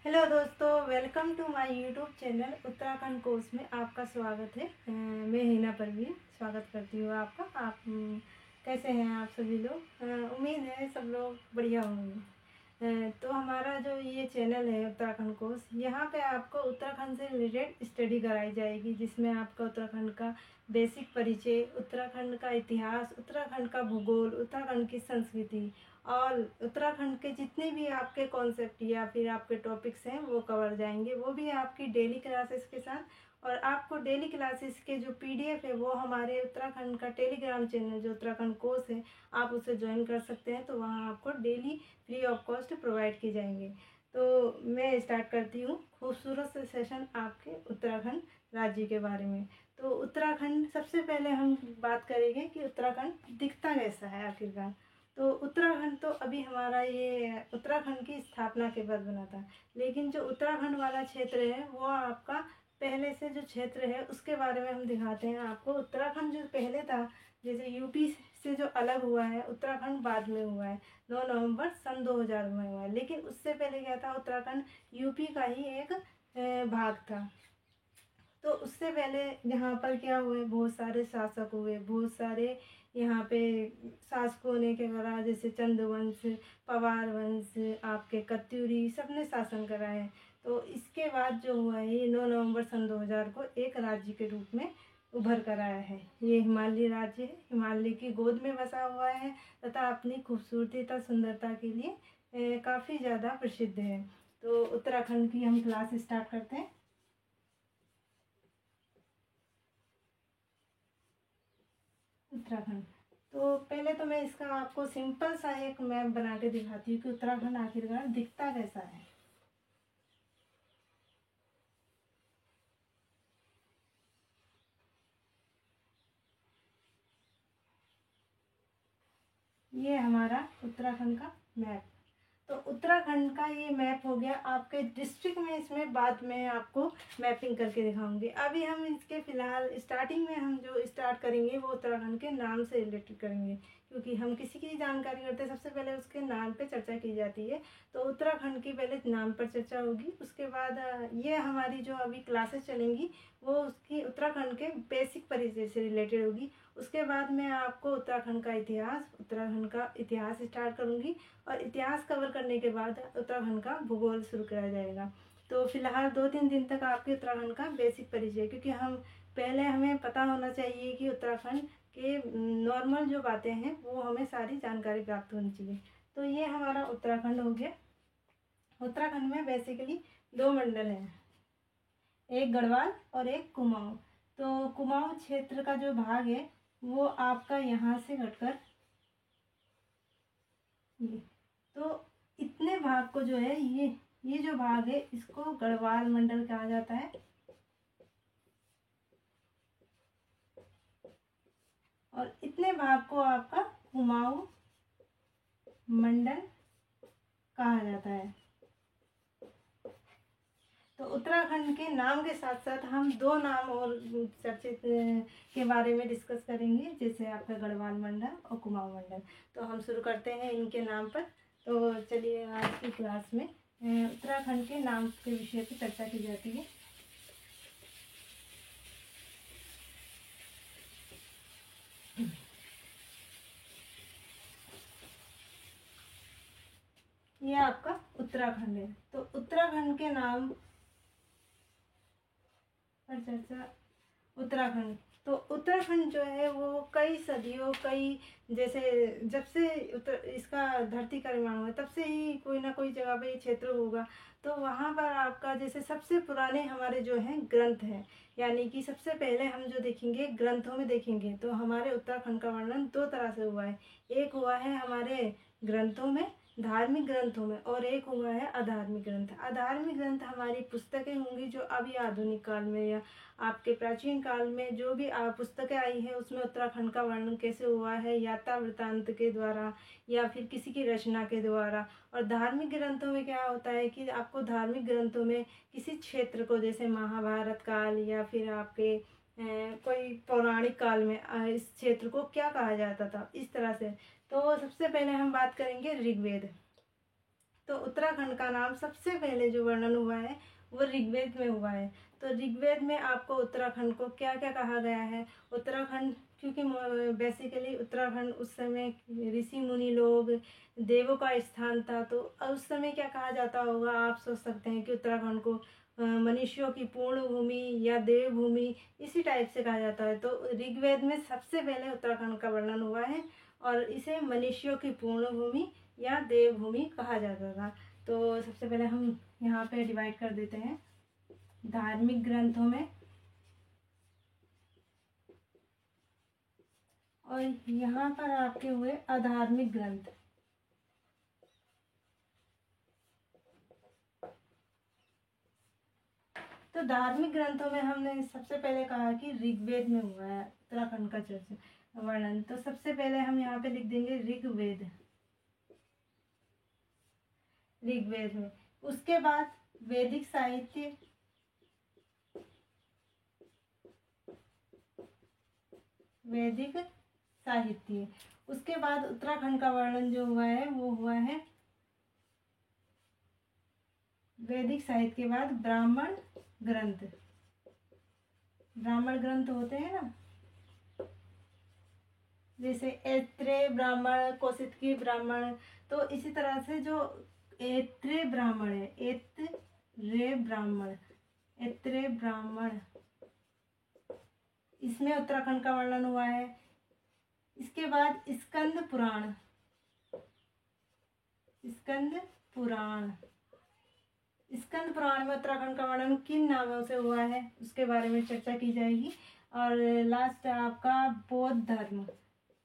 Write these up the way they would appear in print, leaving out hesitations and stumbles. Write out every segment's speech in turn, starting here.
Hello दोस्तों, welcome to my YouTube channel Uttarakhand course में आपका स्वागत है। मैं हिना परवीन स्वागत करती हूँ आपका। कैसे हैं आप सभी लोग? उम्मीद है सब लोग बढ़िया होंगे। तो हमारा जो ये चैनल है उत्तराखंड कोर्स, यहाँ पे आपको उत्तराखंड से रिलेटेड स्टडी कराई जाएगी, जिसमें आपका उत्तराखंड का बेसिक परिचय, उत्तराखंड का इतिहास, उत्तराखंड का भूगोल, उत्तराखंड की संस्कृति और उत्तराखंड के जितने भी आपके कॉन्सेप्ट या फिर आपके टॉपिक्स हैं वो कवर जाएंगे। वो भी आपकी डेली क्लासेस के साथ। और आपको डेली क्लासेस के जो पीडीएफ है वो हमारे उत्तराखंड का टेलीग्राम चैनल जो उत्तराखंड कोर्स है, आप उसे ज्वाइन कर सकते हैं। तो वहाँ आपको daily free of cost provide किए जाएंगे। तो मैं स्टार्ट करती हूँ खूबसूरत से सेशन आपके उत्तराखंड राज्य के बारे में। तो उत्तराखंड, सबसे पहले हम बात करेंगे कि उत्तराखंड दिखता कैसा है आखिरकार। तो उत्तराखंड तो अभी हमारा ये उत्तराखंड की स्थापना के बाद बना था, लेकिन जो उत्तराखंड वाला क्षेत्र है वो आपका पहले से जो क्षेत्र है उसके बारे में हम दिखाते हैं आपको। उत्तराखंड जो पहले था, जैसे यूपी से जो अलग हुआ है, उत्तराखंड बाद में हुआ है, 9 नवंबर सन 2000 में हुआ है। लेकिन उससे पहले क्या था, उत्तराखंड यूपी का ही एक भाग था। तो उससे पहले यहाँ पर क्या हुए, बहुत सारे शासक हुए, बहुत सारे यहाँ पे शासकों ने क्या करा, जैसे चंद्रवंश, पवार वंश, आपके कत्यूरी, सबने शासन करा है। तो इसके बाद जो हुआ है, ये 9 नवंबर सन 2000 को एक राज्य के रूप में उभर कर आया है। ये हिमालय राज्य है, हिमालय की गोद में बसा हुआ है तथा अपनी खूबसूरती तथा सुंदरता के लिए काफ़ी ज़्यादा प्रसिद्ध है। तो उत्तराखंड की हम क्लास स्टार्ट करते हैं। उत्तराखंड, तो पहले तो मैं इसका आपको सिंपल सा एक मैप बना के दिखाती हूँ कि उत्तराखंड आखिरकार दिखता कैसा है। ये हमारा उत्तराखंड का मैप। तो उत्तराखंड का ये मैप हो गया। आपके डिस्ट्रिक्ट में इसमें बाद में आपको मैपिंग करके दिखाऊंगी। अभी हम इसके फिलहाल स्टार्टिंग में हम जो स्टार्ट करेंगे वो उत्तराखंड के नाम से रिलेटेड करेंगे, क्योंकि हम किसी की जानकारी करते हैं सबसे पहले उसके नाम पे चर्चा की जाती है। तो उत्तराखंड की पहले नाम पर चर्चा होगी, उसके बाद ये हमारी जो अभी क्लासेस चलेंगी वो उसकी उत्तराखंड के बेसिक परिचय से रिलेटेड होगी। उसके बाद मैं आपको उत्तराखंड का इतिहास, उत्तराखंड का इतिहास स्टार्ट करूँगी और इतिहास कवर करने के बाद उत्तराखंड का भूगोल शुरू किया जाएगा। तो फिलहाल 2-3 दिन तक आपके उत्तराखंड का बेसिक परिचय, क्योंकि हम पहले हमें पता होना चाहिए कि उत्तराखंड के नॉर्मल जो बातें हैं वो हमें सारी जानकारी प्राप्त होनी चाहिए। तो ये हमारा उत्तराखंड हो गया। उत्तराखंड में बेसिकली 2 मंडल हैं, एक गढ़वाल और एक कुमाऊं। तो कुमाऊं क्षेत्र का जो भाग है वो आपका यहाँ से घटकर ये, तो इतने भाग को जो है, ये जो भाग है इसको गढ़वाल मंडल कहा जाता है। और इतने भाग को आपका कुमाऊं मंडल कहा जाता है। तो उत्तराखंड के नाम के साथ साथ हम 2 नाम और चर्चित के बारे में डिस्कस करेंगे, जैसे आपका गढ़वाल मंडल और कुमाऊं मंडल। तो हम शुरू करते हैं इनके नाम पर। तो चलिए, आज की क्लास में उत्तराखंड के नाम के विषय पर चर्चा की जाती है। ये आपका उत्तराखंड है। तो उत्तराखंड के नाम पर चर्चा, उत्तराखंड। तो उत्तराखंड जो है वो कई सदियों, कई, जैसे जब से इसका धरती का निर्माण हुआ तब से ही कोई ना कोई जगह पे ये क्षेत्र होगा। तो वहाँ पर आपका जैसे सबसे पुराने हमारे जो हैं ग्रंथ हैं, यानी कि सबसे पहले हम जो देखेंगे ग्रंथों में देखेंगे तो हमारे उत्तराखंड का वर्णन 2 तरह से हुआ है। एक हुआ है हमारे ग्रंथों में, धार्मिक ग्रंथों में, और एक हुआ है अधार्मिक ग्रंथ। अधार्मिक ग्रंथ हमारी पुस्तकें होंगी जो अभी आधुनिक काल में या आपके प्राचीन काल में जो भी पुस्तकें आई हैं उसमें उत्तराखंड का वर्णन कैसे हुआ है, यात्रा वृत्तांत के द्वारा या फिर किसी की रचना के द्वारा। और धार्मिक ग्रंथों में क्या होता है कि आपको धार्मिक ग्रंथों में किसी क्षेत्र को, जैसे महाभारत काल या फिर आपके कोई पौराणिक काल में इस क्षेत्र को क्या कहा जाता था, इस तरह से। तो सबसे पहले हम बात करेंगे ऋग्वेद। तो उत्तराखंड का नाम सबसे पहले जो वर्णन हुआ है वो ऋग्वेद में हुआ है। तो ऋग्वेद में आपको उत्तराखंड को क्या क्या कहा गया है, उत्तराखंड, क्योंकि बेसिकली उत्तराखंड उस समय ऋषि मुनि लोग, देवों का स्थान था, तो उस समय क्या कहा जाता होगा, आप सोच सकते हैं कि उत्तराखंड को मनुष्यों की पूर्ण भूमि या देव भूमि इसी टाइप से कहा जाता है। तो ऋग्वेद में सबसे पहले उत्तराखंड का वर्णन हुआ है और इसे मनुष्यों की पूर्ण भूमि या देवभूमि कहा जाता था। तो सबसे पहले हम यहाँ पे डिवाइड कर देते हैं धार्मिक ग्रंथों में, और यहाँ पर आपके हुए अधार्मिक ग्रंथ। तो धार्मिक ग्रंथों में हमने सबसे पहले कहा कि ऋग्वेद में हुआ है उत्तराखंड का चर्चा वर्णन। तो सबसे पहले हम यहाँ पे लिख देंगे ऋग्वेद, ऋग्वेद में। उसके बाद वैदिक साहित्य, वैदिक साहित्य। उसके बाद उत्तराखंड का वर्णन जो हुआ है वो हुआ है वैदिक साहित्य के बाद ब्राह्मण ग्रंथ। ब्राह्मण ग्रंथ होते हैं ना, जैसे ऐत्रेय ब्राह्मण, कौशिकी ब्राह्मण। तो इसी तरह से जो ऐत्रेय ब्राह्मण है, ऐत्रेय ब्राह्मण, ऐत्रेय ब्राह्मण, इसमें उत्तराखंड का वर्णन हुआ है। इसके बाद स्कंद पुराण, स्कंद पुराण, स्कंद पुराण में उत्तराखंड का वर्णन किन नामों से हुआ है उसके बारे में चर्चा की जाएगी। और लास्ट आपका बौद्ध धर्म।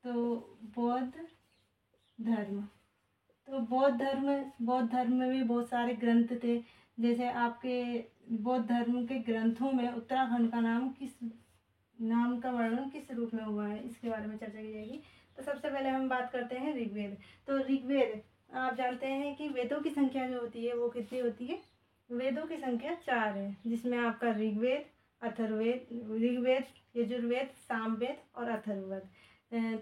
तो बौद्ध धर्म, तो बौद्ध धर्म में भी बहुत सारे ग्रंथ थे। जैसे आपके बौद्ध धर्म के ग्रंथों में उत्तराखंड का नाम का वर्णन किस रूप में हुआ है इसके बारे में चर्चा की जाएगी। तो सबसे पहले हम बात करते हैं ऋग्वेद। तो ऋग्वेद, आप जानते हैं कि वेदों की संख्या जो होती है वो कितनी होती है, वेदों की संख्या 4 है, जिसमें आपका ऋग्वेद, अथर्ववेद, ऋग्वेद, यजुर्वेद, सामवेद और अथर्ववेद।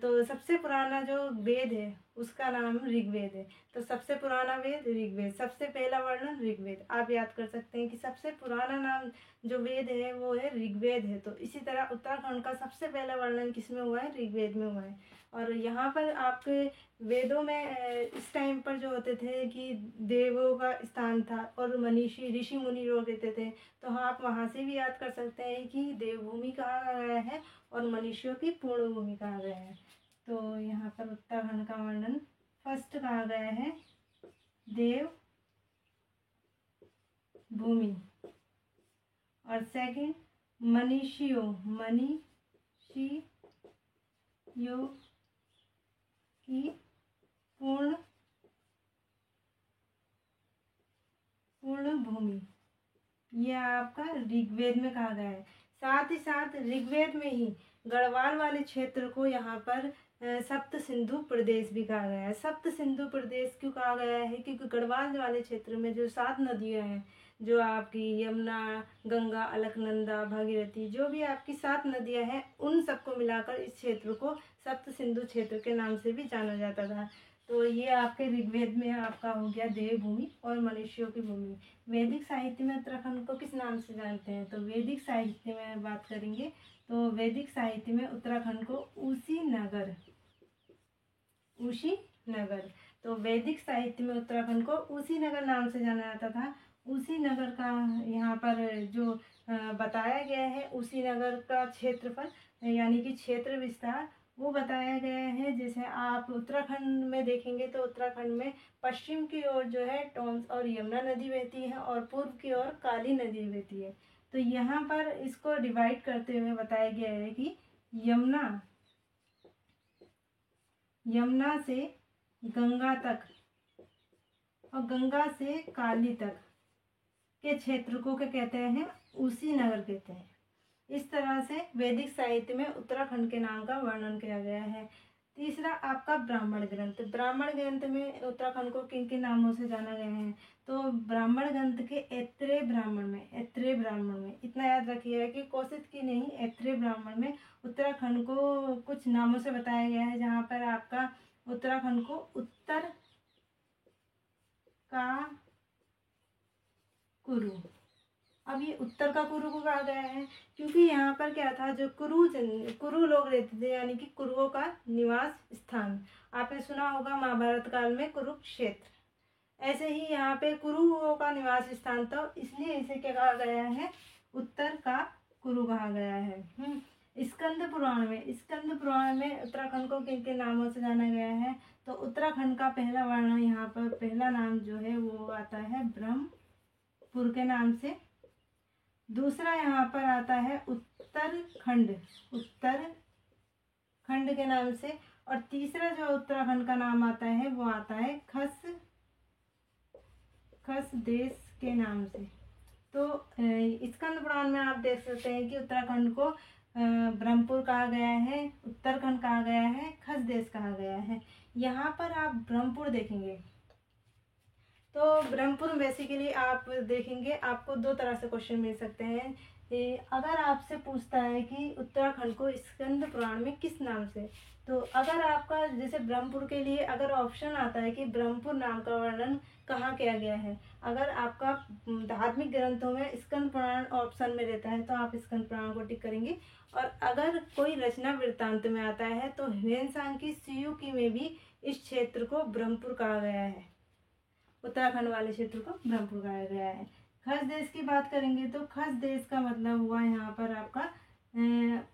तो सबसे पुराना जो वेद है उसका नाम ऋग्वेद है। तो सबसे पुराना वेद ऋग्वेद, सबसे पहला वर्णन ऋग्वेद। आप याद कर सकते हैं कि सबसे पुराना नाम जो वेद है वो है ऋग्वेद है। तो इसी तरह उत्तराखंड का सबसे पहला वर्णन किसमें हुआ है, ऋग्वेद में हुआ है। और यहाँ पर आपके वेदों में इस टाइम पर जो होते थे कि देवों का स्थान था और मनीषी ऋषि मुनि लोग रहते थे। तो आप वहाँ से भी याद कर सकते हैं कि देवभूमि कहा गया है और मनुष्यों की पूर्ण भूमि कहा गया है। तो यहाँ पर उत्तराखंड का वर्णन फर्स्ट कहा गया है देव भूमि, और सेकंड मनीषियों की पूर्ण भूमि, यह आपका ऋग्वेद में कहा गया है। साथ ही साथ ऋग्वेद में ही गढ़वाल वाले क्षेत्र को यहाँ पर सप्त सिंधु प्रदेश भी कहा गया है। सप्त सिंधु प्रदेश क्यों कहा गया है, क्योंकि गढ़वाल वाले क्षेत्र में जो 7 नदियाँ हैं, जो आपकी यमुना, गंगा, अलकनंदा, भागीरथी, जो भी आपकी 7 नदियाँ हैं, उन सबको मिलाकर इस क्षेत्र को सप्त सिंधु क्षेत्र के नाम से भी जाना जाता था। तो ये आपके ऋग्वेद में आपका हो गया देवभूमि और मनुष्यों की भूमि। वैदिक साहित्य में उत्तराखंड को किस नाम से जानते हैं, तो वैदिक साहित्य में बात करेंगे तो वैदिक साहित्य में उत्तराखंड को उसी नगर, तो वैदिक साहित्य में उत्तराखंड को उसी नगर नाम से जाना जाता था। उसी नगर का यहाँ पर जो बताया गया है, उसी नगर का क्षेत्रफल यानी कि क्षेत्र विस्तार वो बताया गया है। जैसे आप उत्तराखंड में देखेंगे तो उत्तराखंड में पश्चिम की ओर जो है टोंस और यमुना नदी बहती है और पूर्व की ओर काली नदी बहती है। तो यहाँ पर इसको डिवाइड करते हुए बताया गया है कि यमुना से गंगा तक और गंगा से काली तक के क्षेत्र को क्या कहते हैं, उसी नगर कहते हैं। इस तरह से वैदिक साहित्य में उत्तराखंड के नाम का वर्णन किया गया है। तीसरा आपका ब्राह्मण ग्रंथ। ब्राह्मण ग्रंथ में उत्तराखंड को किन किन नामों से जाना गया है, तो ब्राह्मण ग्रंथ के ऐत्रेय ब्राह्मण में इतना याद रखिएगा कि कौशिक की नहीं, ऐत्रेय ब्राह्मण में उत्तराखंड को कुछ नामों से बताया गया है, जहाँ पर आपका उत्तराखंड को उत्तर का अब ये उत्तर का कुरु को कहा गया है क्योंकि यहाँ पर क्या था, जो कुरु लोग रहते थे, यानी कि कुरुओं का निवास स्थान। आपने सुना होगा महाभारत काल में कुरुक्षेत्र, ऐसे ही यहाँ पे कुरुओं का निवास स्थान था, इसलिए इसे क्या कहा गया है, उत्तर का कुरु कहा गया है। स्कंद पुराण में उत्तराखंड को किन किन नामों से जाना गया है, तो उत्तराखंड का पहला वर्ण यहाँ पर, पहला नाम जो है वो आता है ब्रह्मपुर के नाम से। दूसरा यहाँ पर आता है उत्तरखंड के नाम से। और तीसरा जो उत्तराखंड का नाम आता है वो आता है खस देश के नाम से। तो स्कंद पुराण में आप देख सकते हैं कि उत्तराखंड को ब्रह्मपुर कहा गया है, उत्तरखंड कहा गया है, खस देश कहा गया है। यहाँ पर आप ब्रह्मपुर देखेंगे तो ब्रह्मपुर बेसिकली आप देखेंगे, आपको दो तरह से क्वेश्चन मिल सकते हैं। अगर आपसे पूछता है कि उत्तराखंड को स्कंद पुराण में किस नाम से, तो अगर आपका जैसे ब्रह्मपुर के लिए अगर ऑप्शन आता है कि ब्रह्मपुर नाम का वर्णन कहाँ किया गया है, अगर आपका धार्मिक ग्रंथों में स्कंद पुराण ऑप्शन में रहता है तो आप स्कंद पुराण को टिक करेंगे। और अगर कोई रचना वृत्तांत में आता है तो ह्वेनसांग की सियूकी में भी इस क्षेत्र को ब्रह्मपुर कहा गया है, उत्तराखंड वाले क्षेत्र को ब्रह्मपुर कहा गया है। खस देश की बात करेंगे तो खस देश का मतलब हुआ यहाँ पर आपका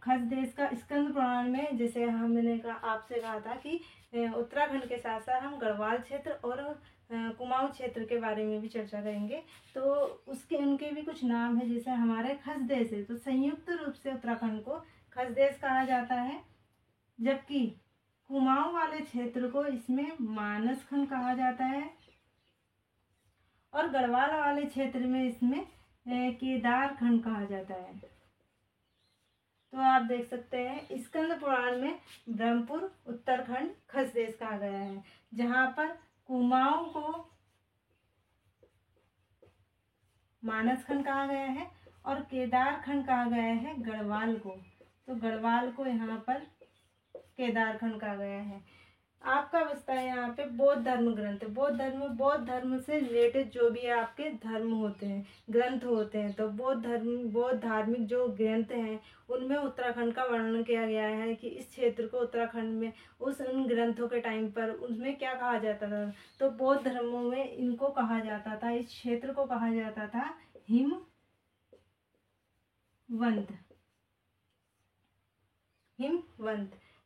खस देश का स्कंद पुराण में, जैसे हमने आपसे कहा था कि उत्तराखंड के साथ साथ हम गढ़वाल क्षेत्र और कुमाऊं क्षेत्र के बारे में भी चर्चा करेंगे, तो उसके उनके भी कुछ नाम है। जैसे हमारे खस देश है तो संयुक्त रूप से उत्तराखंड को खस देश कहा जाता है, जबकि कुमाऊं वाले क्षेत्र को इसमें मानसखंड कहा जाता है और गढ़वाल वाले क्षेत्र में इसमें केदारखंड कहा जाता है। तो आप देख सकते हैं स्कंद पुराण में ब्रह्मपुर उत्तरखंड खस देश कहा गया है, जहाँ पर कुमाऊं को मानसखंड कहा गया है और केदारखंड कहा गया है गढ़वाल को। तो गढ़वाल को यहाँ पर केदारखंड कहा गया है। आपका बचता है यहाँ पे बौद्ध धर्म ग्रंथ। बौद्ध धर्म से रिलेटेड जो भी आपके धर्म होते हैं, ग्रंथ होते हैं, तो बौद्ध धार्मिक जो ग्रंथ हैं उनमें उत्तराखंड का वर्णन किया गया है कि इस क्षेत्र को उत्तराखंड में उन ग्रंथों के टाइम पर उसमें क्या कहा जाता था, तो बौद्ध धर्मों में इनको कहा जाता था, इस क्षेत्र को कहा जाता था हिमवंत।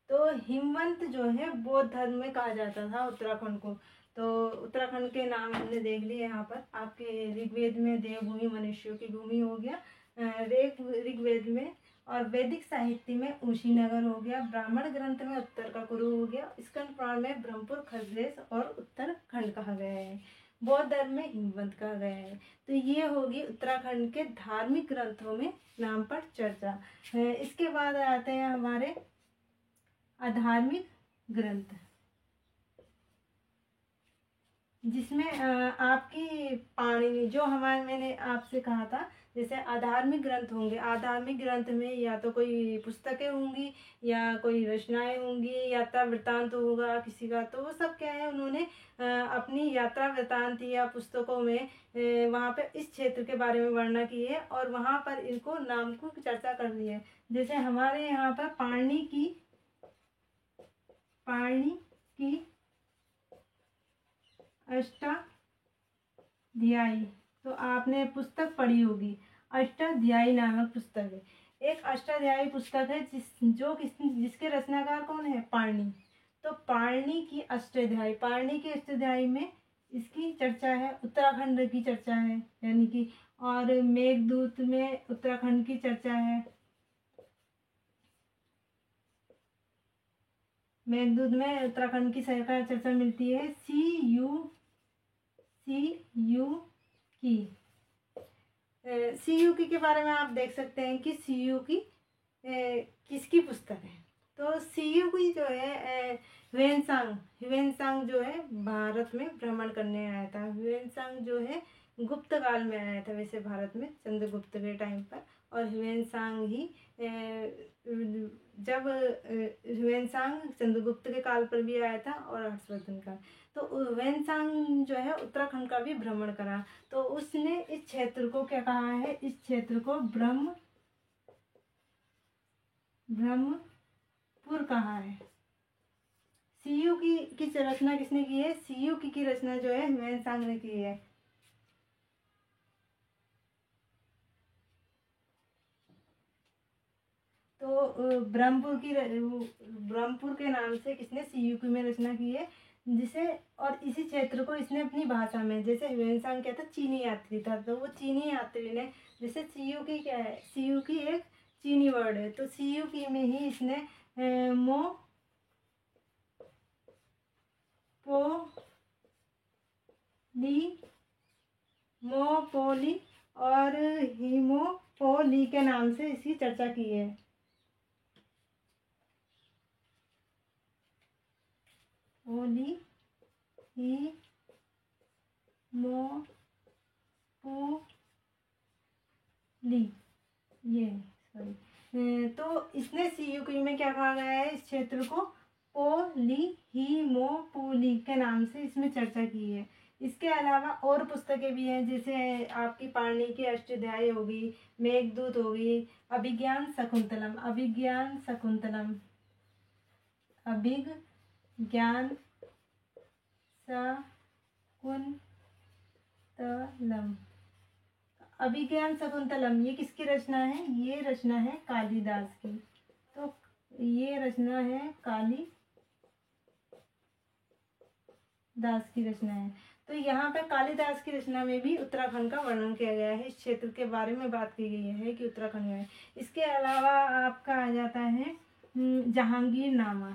तो हिमवंत जो है बौद्ध धर्म में कहा जाता था उत्तराखंड को। तो उत्तराखंड के नाम हमने देख लिए यहाँ पर। आपके ऋग्वेद में देवभूमि मनुष्यों की भूमि हो गया, ऋग्वेद में, और वैदिक साहित्य में ऊशीनगर हो गया, ब्राह्मण ग्रंथ में उत्तर का कुरु हो गया, स्कंद पुराण में ब्रह्मपुर खस देश और उत्तराखंड कहा गया है, बौद्ध धर्म में हिमवंत कहा गया है। तो ये होगी उत्तराखंड के धार्मिक ग्रंथों में नाम पर चर्चा। इसके बाद आते हैं हमारे अधार्मिक ग्रंथ, जिसमें आपकी पाणिनि जो मैंने आपसे कहा था, जैसे आधार्मिक ग्रंथ होंगे, आधार्मिक ग्रंथ में या तो कोई पुस्तकें होंगी या कोई रचनाएं होंगी, यात्रा वृत्तांत होगा किसी का, तो वो सब क्या है, उन्होंने अपनी यात्रा वृत्तांत या पुस्तकों में वहाँ पे इस क्षेत्र के बारे में वर्णना की है और वहाँ पर इनको नाम को चर्चा कर दी है। जैसे हमारे यहाँ पर पाणिनि की अष्टाध्यायी, तो आपने पुस्तक पढ़ी होगी, अष्टाध्यायी नामक पुस्तक है। एक अष्टाध्यायी पुस्तक है जिसके रचनाकार कौन है, पाणिनि। तो पाणिनि की अष्टाध्यायी में इसकी चर्चा है, उत्तराखंड की चर्चा है, यानी कि, और मेघदूत में उत्तराखंड की चर्चा है, मेघदूत में उत्तराखंड की चर्चा मिलती है। सीयूकी के बारे में आप देख सकते हैं कि सीयूकी किसकी पुस्तक है, तो सीयूकी जो है ह्वेनसांग जो है भारत में भ्रमण करने आया था। ह्वेनसांग जो है गुप्त काल में आया था वैसे भारत में, चंद्रगुप्त के टाइम पर। और ह्यूएन ही जब ह्यूएन चंद्रगुप्त के काल पर भी आया था और हर्षवर्धन का। तो ह्यूएन जो है उत्तराखंड का भी भ्रमण करा। तो उसने इस क्षेत्र को क्या कहा है, इस क्षेत्र को ब्रह्मपुर कहा है। सीयू की रचना किसने की है, सीयू की रचना जो है ह्यूएन ने की है। तो ब्रह्मपुर के नाम से किसने सीयूकी में रचना की है, जिसे और इसी क्षेत्र को इसने अपनी भाषा में, जैसे ह्यूएन क्या था, चीनी यात्री था, तो वो चीनी यात्री ने, जैसे सीयूकी क्या है, सीयूकी एक चीनी वर्ड है, तो सीयूकी में ही इसने मोपोली और हीमोपोली के नाम से इसकी चर्चा की है। ओली ही मोपोली, ये सॉरी। तो इसने सीयूकी में क्या कहा गया है, इस क्षेत्र को पोली के नाम से इसमें चर्चा की है। इसके अलावा और पुस्तकें भी हैं, जैसे आपकी पाणिनि की अष्टाध्यायी होगी, मेघदूत होगी, अभिज्ञान शकुंतलम शकुंतलम ये किसकी रचना है, ये रचना है कालिदास की। तो ये रचना है कालिदास की रचना है। तो यहाँ पे कालिदास की रचना में भी उत्तराखंड का वर्णन किया गया है, इस क्षेत्र के बारे में बात की गई है कि उत्तराखंड में। इसके अलावा आपका आ जाता है जहांगीरनामा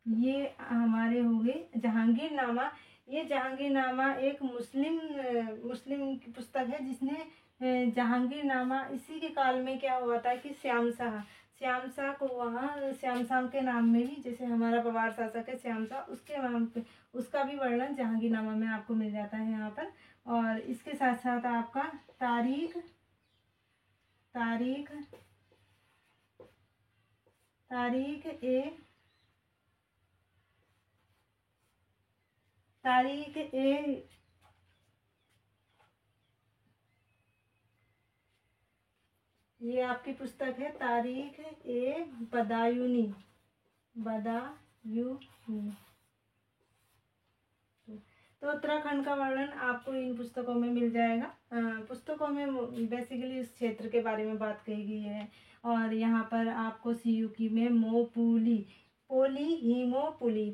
ये हमारे हो गए जहांगीरनामा। ये जहांगीरनामा एक मुस्लिम की पुस्तक है, जिसने जहांगीरनामा, इसी के काल में क्या हुआ था कि श्याम शाह को वहाँ श्याम शाह के नाम में भी, जैसे हमारा पवार शासक है श्याम शाह, उसके नाम पे उसका भी वर्णन जहांगीरनामा में आपको मिल जाता है यहाँ पर। और इसके साथ साथ आपका तारीख ए ये आपकी पुस्तक है तारीख ए बदायूनी। तो उत्तराखंड का वर्णन आपको इन पुस्तकों में मिल जाएगा। पुस्तकों में बेसिकली इस क्षेत्र के बारे में बात कही गई है। और यहाँ पर आपको सीयूकी में पोली हीमोपोली,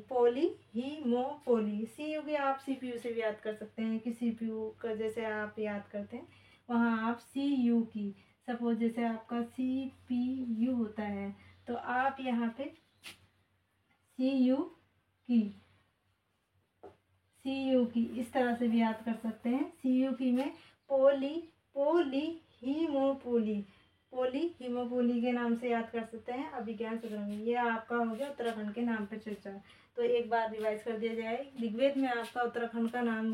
सीयूकी आप सीपीयू से भी याद कर सकते हैं कि सीपीयू का जैसे आप याद करते हैं, वहाँ आप सीयूकी, सपोज जैसे आपका सीपीयू होता है, तो आप यहाँ पे सीयूकी इस तरह से भी याद कर सकते हैं। सीयूकी में पोली हीमोपोली के नाम से याद कर सकते हैं। अभिज्ञान शकुंतलम, ये आपका हो गया उत्तराखंड के नाम पर चर्चा। तो एक बार रिवाइज कर दिया जाए, ऋग्वेद में आपका उत्तराखंड का नाम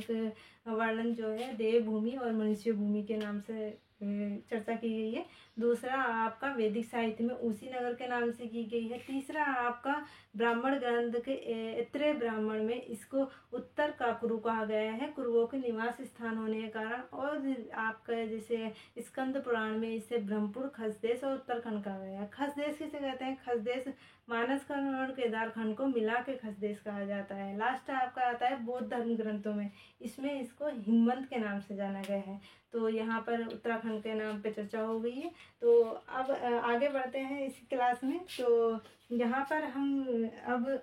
वर्णन जो है देवभूमि और मनुष्य भूमि के नाम से चर्चा की गई है। दूसरा आपका वैदिक साहित्य में उसी नगर के नाम से की गई है। तीसरा आपका ब्राह्मण ग्रंथ के ऐत्रेय ब्राह्मण में इसको उत्तर का कुरु कहा गया है, कुरुओं के निवास स्थान होने के कारण। और आपका जैसे स्कंद पुराण में इसे ब्रह्मपुर, खसदेश और उत्तराखंड कहा गया है। खसदेश किसे कहते हैं, खसदेश मानस खंड और केदारखंड को मिला के खसदेश कहा जाता है। लास्ट आपका आता है बौद्ध धर्म ग्रंथों में, इसमें इसको हिमवंत के नाम से जाना गया है। तो यहाँ पर उत्तराखंड के नाम पे चर्चा हो गई है। तो अब आगे बढ़ते हैं इस क्लास में। तो यहाँ पर हम अब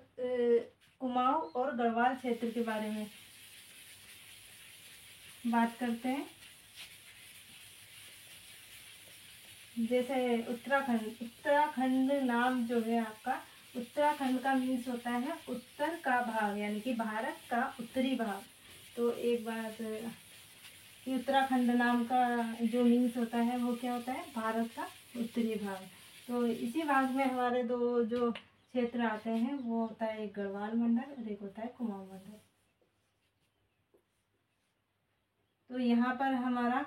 कुमाऊं और गढ़वाल क्षेत्र के बारे में बात करते हैं। जैसे उत्तराखंड नाम जो है आपका, उत्तराखंड का मीन्स होता है उत्तर का भाग, यानी कि भारत का उत्तरी भाग। तो एक बात कि उत्तराखंड नाम का जो मीन्स होता है वो क्या होता है, भारत का उत्तरी भाग। तो इसी भाग में हमारे दो जो क्षेत्र आते हैं वो होता है एक गढ़वाल मंडल और एक होता है कुमाऊं मंडल। तो यहाँ पर हमारा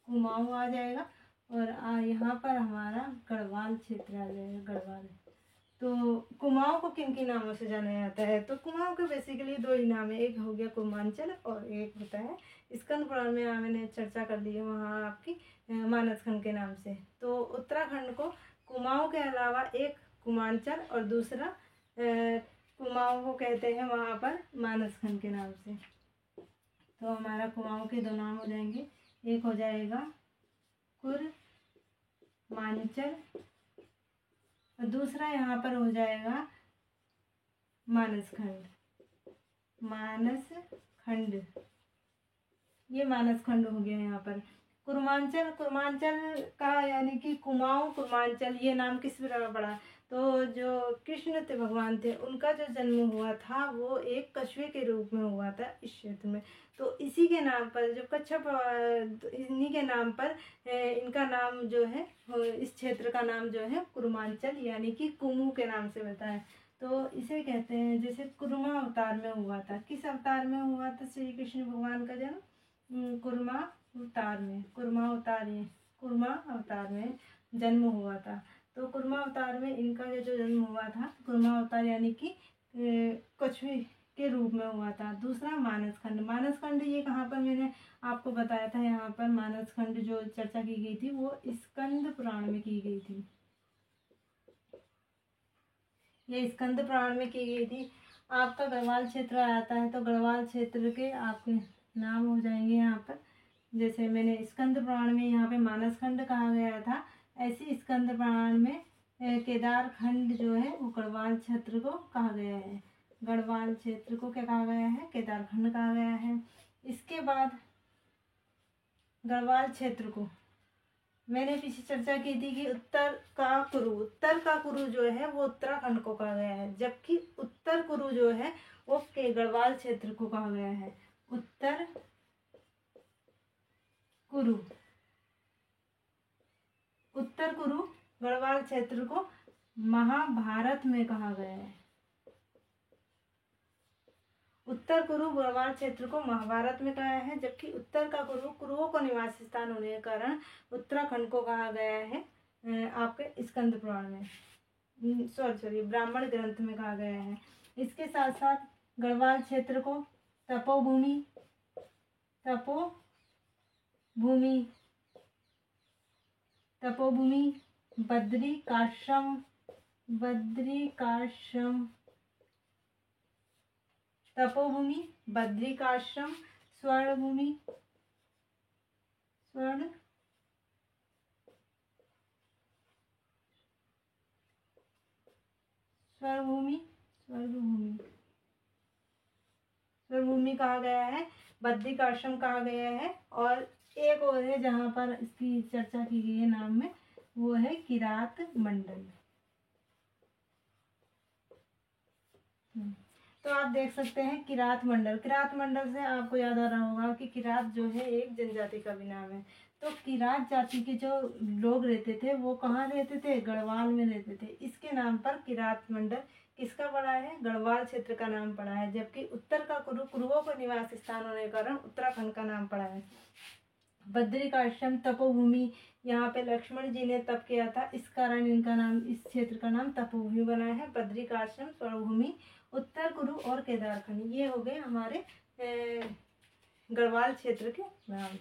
कुमाऊं आ जाएगा और यहाँ पर हमारा गढ़वाल क्षेत्र आ जाएगा, गढ़वाल। तो कुमाऊं को किन किन नामों से जाना जाता है? तो कुमाऊं के बेसिकली दो ही नाम है, एक हो गया कुर्मांचल और एक होता है स्कंद पुराण में मैंने चर्चा कर ली है वहाँ आपकी मानसखंड के नाम से। तो उत्तराखंड को कुमाऊं के अलावा एक कुमांचल और दूसरा कुमाऊं को कहते हैं वहाँ पर मानसखंड के नाम से। तो हमारा कुमाऊं के दो नाम हो जाएंगे, एक हो जाएगा कुर्मांचल और दूसरा यहाँ पर हो जाएगा मानसखंड। मानसखंड, ये मानसखंड हो गया यहाँ पर। कुर्मांचल, कुर्मांचल का यानी कि कुमाऊं कुर्मांचल ये नाम किस प्रकार पड़ा? तो जो कृष्ण थे भगवान थे उनका जो जन्म हुआ था वो एक कछुए के रूप में हुआ था इस क्षेत्र में। तो इसी के नाम पर जो कच्छप, इन्हीं के नाम पर इनका नाम जो है इस क्षेत्र का नाम जो है कुर्मांचल यानी कि कुमू के नाम से बताया है। तो इसे कहते हैं जैसे कुर्मा अवतार में हुआ था। किस अवतार में हुआ था श्री कृष्ण भगवान का जन्म? कुर्मा अवतार में, कुर्मा अवतार में जन्म हुआ था। तो कुर्मा अवतार में इनका जो जन्म हुआ था, कुर्मा अवतार यानी कि कछुए के रूप में हुआ था। दूसरा मानसखंड, मानसखंड ये कहाँ पर मैंने आपको बताया था, यहाँ पर मानसखंड जो चर्चा की गई थी वो स्कंद पुराण में की गई थी। ये स्कंद पुराण में की गई थी। आपका गढ़वाल क्षेत्र आता है तो गढ़वाल क्षेत्र के आपके नाम हो जाएंगे यहाँ पर। जैसे मैंने स्कंद पुराण में यहाँ पे मानसखंड कहा गया था, ऐसे स्कंद पुराण में केदार खंड जो है वो गढ़वाल क्षेत्र को कहा गया है। गढ़वाल क्षेत्र को क्या कहा गया है? केदार खंड कहा गया है। इसके बाद गढ़वाल क्षेत्र को मैंने पीछे चर्चा की थी कि उत्तर का कुरु जो है वो उत्तराखंड को कहा गया है, जबकि उत्तर कुरु जो है वो के गढ़वाल क्षेत्र को कहा गया है। उत्तर कुरु गढ़वाल क्षेत्र को महाभारत में कहा गया है। उत्तर कुरु गढ़वाल क्षेत्र को महाभारत में कहा है, जबकि उत्तर का कुरुओं को निवास स्थान होने के कारण उत्तराखंड को कहा गया है आपके स्कंद पुराण में, सॉरी ब्राह्मण ग्रंथ में कहा गया है। इसके साथ साथ गढ़वाल क्षेत्र को तपोभूमि बद्रिकाश्रम, तपोभूमि, बद्रिकाश्रम, स्वर्णभूमि कहा गया है, बद्रिकाश्रम कहा गया है। और एक और है जहाँ पर इसकी चर्चा की गई है नाम में, वो है किरात मंडल। तो आप देख सकते हैं किरात मंडल से आपको याद आ रहा होगा कि किरात जो है एक जनजाति का भी नाम है। तो किरात जाति के जो लोग रहते थे वो कहाँ रहते थे? गढ़वाल में रहते थे। इसके नाम पर किरात मंडल किसका पड़ा है? गढ़वाल क्षेत्र का नाम पड़ा है, जबकि उत्तर का कुरुओं का निवास स्थान होने के कारण उत्तराखंड का नाम पड़ा है। बद्रिकाश्रम तपोभूमि, यहाँ पे लक्ष्मण जी ने तप किया था, इस कारण इनका नाम, इस क्षेत्र का नाम तपोभूमि बना है। बद्रिकाश्रम, स्वरभूमि, उत्तर कुरु और केदारखंड, ये हो गए हमारे गढ़वाल क्षेत्र के नाम।